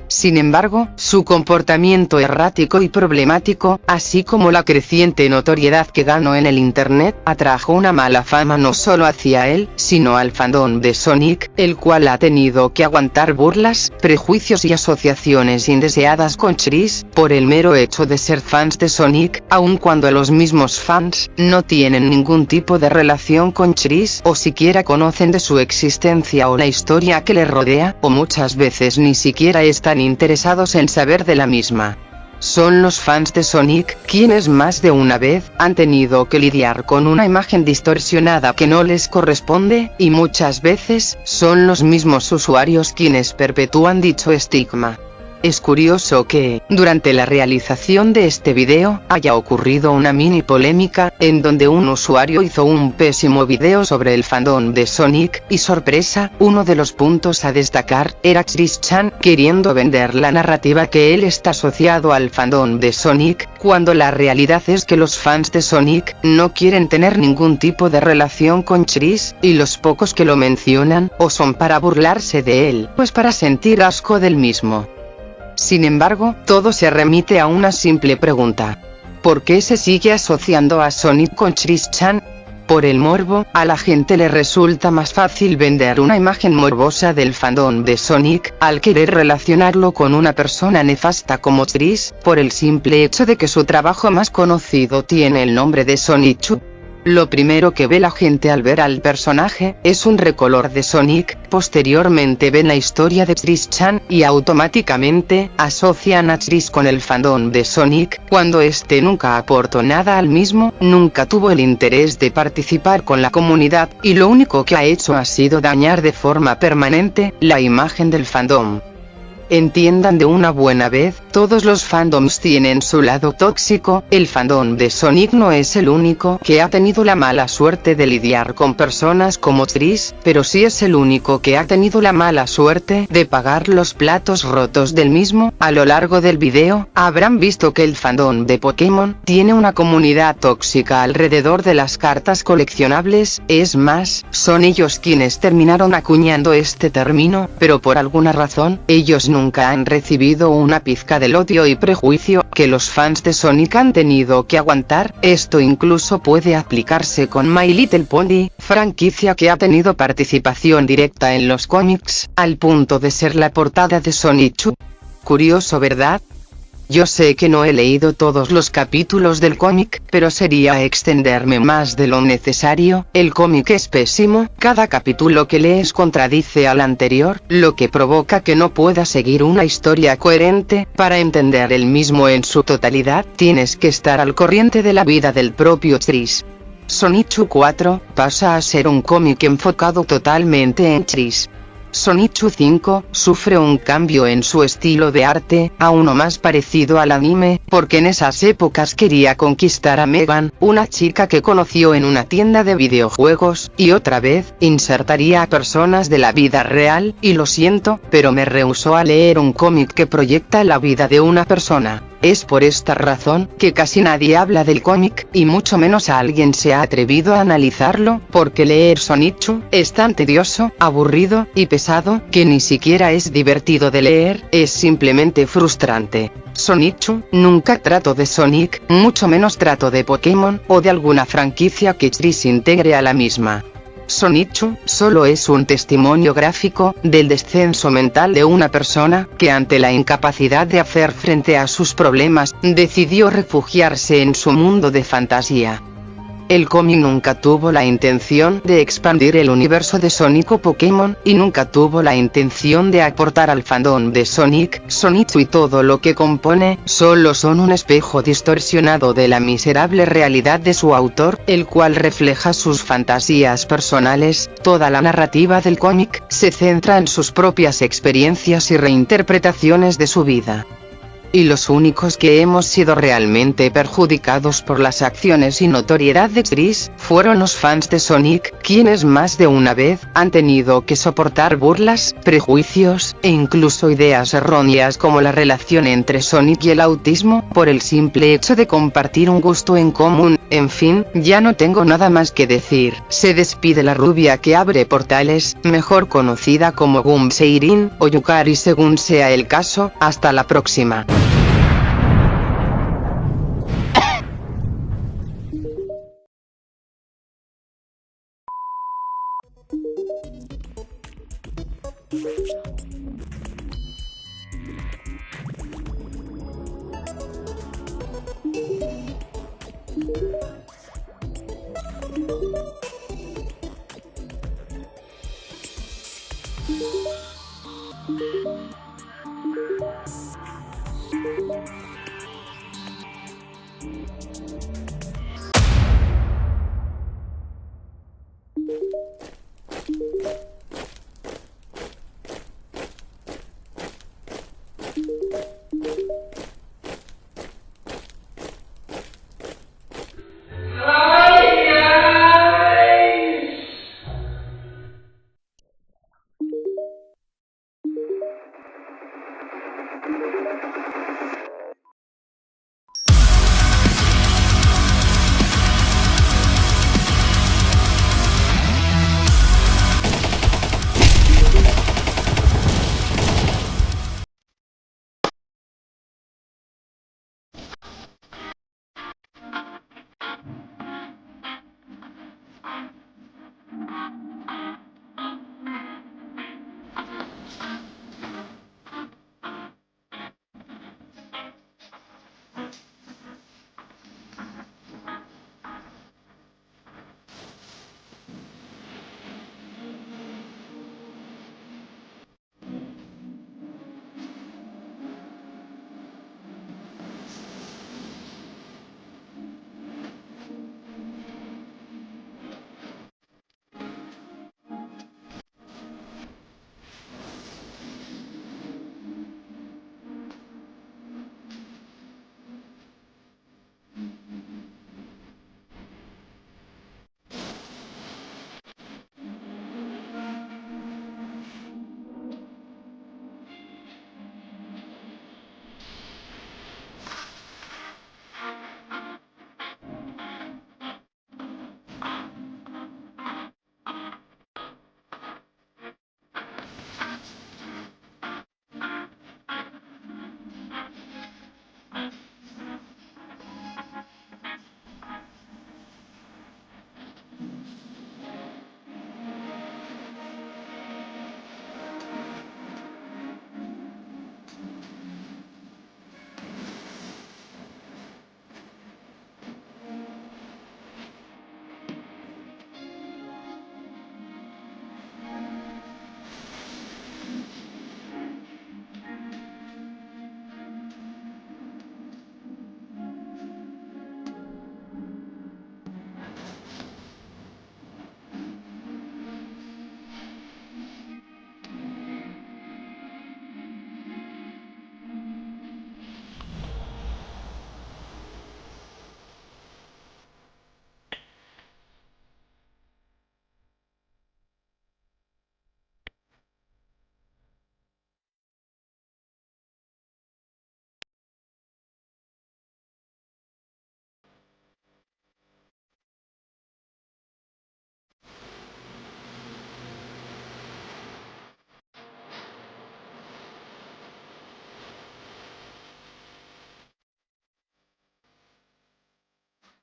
Sin embargo, su comportamiento errático y problemático, así como la creciente notoriedad que ganó en el internet, atrajo una mala fama no solo hacia él, sino al fandom de Sonic, el cual ha tenido que aguantar burlas, prejuicios y asociaciones indeseadas con Chris, por el mero hecho de ser fans de Sonic, aun cuando los mismos fans no tienen ningún tipo de relación con Chris o siquiera conocen de su existencia o la historia que le rodea, o muchas veces ni siquiera están interesados en saber de la misma. Son los fans de Sonic quienes más de una vez han tenido que lidiar con una imagen distorsionada que no les corresponde, y muchas veces son los mismos usuarios quienes perpetúan dicho estigma. Es curioso que, durante la realización de este video, haya ocurrido una mini polémica, en donde un usuario hizo un pésimo video sobre el fandom de Sonic, y sorpresa, uno de los puntos a destacar, era Chris-chan queriendo vender la narrativa que él está asociado al fandom de Sonic, cuando la realidad es que los fans de Sonic no quieren tener ningún tipo de relación con Chris, y los pocos que lo mencionan, o son para burlarse de él, pues para sentir asco del mismo. Sin embargo, todo se remite a una simple pregunta. ¿Por qué se sigue asociando a Sonic con Chris-chan? Por el morbo, a la gente le resulta más fácil vender una imagen morbosa del fandom de Sonic, al querer relacionarlo con una persona nefasta como Chris, por el simple hecho de que su trabajo más conocido tiene el nombre de Sonichu. Lo primero que ve la gente al ver al personaje, es un recolor de Sonic, posteriormente ven la historia de Chris-chan, y automáticamente, asocian a Chris con el fandom de Sonic, cuando este nunca aportó nada al mismo, nunca tuvo el interés de participar con la comunidad, y lo único que ha hecho ha sido dañar de forma permanente, la imagen del fandom. Entiendan de una buena vez, todos los fandoms tienen su lado tóxico, el fandom de Sonic no es el único que ha tenido la mala suerte de lidiar con personas como Chris, pero sí es el único que ha tenido la mala suerte de pagar los platos rotos del mismo. A lo largo del video, habrán visto que el fandom de Pokémon tiene una comunidad tóxica alrededor de las cartas coleccionables, es más, son ellos quienes terminaron acuñando este término, pero por alguna razón, ellos nunca han recibido una pizca del odio y prejuicio que los fans de Sonic han tenido que aguantar. Esto incluso puede aplicarse con My Little Pony, franquicia que ha tenido participación directa en los cómics, al punto de ser la portada de Sonichu. Curioso, ¿verdad? Yo sé que no he leído todos los capítulos del cómic, pero sería extenderme más de lo necesario. El cómic es pésimo, cada capítulo que lees contradice al anterior, lo que provoca que no puedas seguir una historia coherente. Para entender el mismo en su totalidad, tienes que estar al corriente de la vida del propio Chris. Sonichu 4 pasa a ser un cómic enfocado totalmente en Chris. Sonichu 5 sufre un cambio en su estilo de arte, a uno más parecido al anime, porque en esas épocas quería conquistar a Megan, una chica que conoció en una tienda de videojuegos, y otra vez, insertaría a personas de la vida real, y lo siento, pero me rehusó a leer un cómic que proyecta la vida de una persona. Es por esta razón que casi nadie habla del cómic, y mucho menos a alguien se ha atrevido a analizarlo, porque leer Sonichu es tan tedioso, aburrido y pesado, que ni siquiera es divertido de leer, es simplemente frustrante. Sonichu, nunca trato de Sonic, mucho menos trato de Pokémon, o de alguna franquicia que Chris integre a la misma. Sonichu solo es un testimonio gráfico del descenso mental de una persona que ante la incapacidad de hacer frente a sus problemas, decidió refugiarse en su mundo de fantasía. El cómic nunca tuvo la intención de expandir el universo de Sonic o Pokémon, y nunca tuvo la intención de aportar al fandom de Sonic. Sonichu y todo lo que compone, solo son un espejo distorsionado de la miserable realidad de su autor, el cual refleja sus fantasías personales. Toda la narrativa del cómic se centra en sus propias experiencias y reinterpretaciones de su vida. Y los únicos que hemos sido realmente perjudicados por las acciones y notoriedad de Chris, fueron los fans de Sonic, quienes más de una vez, han tenido que soportar burlas, prejuicios, e incluso ideas erróneas como la relación entre Sonic y el autismo, por el simple hecho de compartir un gusto en común. En fin, ya no tengo nada más que decir. Se despide la rubia que abre portales, mejor conocida como Gumseirin, o Yukari según sea el caso. Hasta la próxima.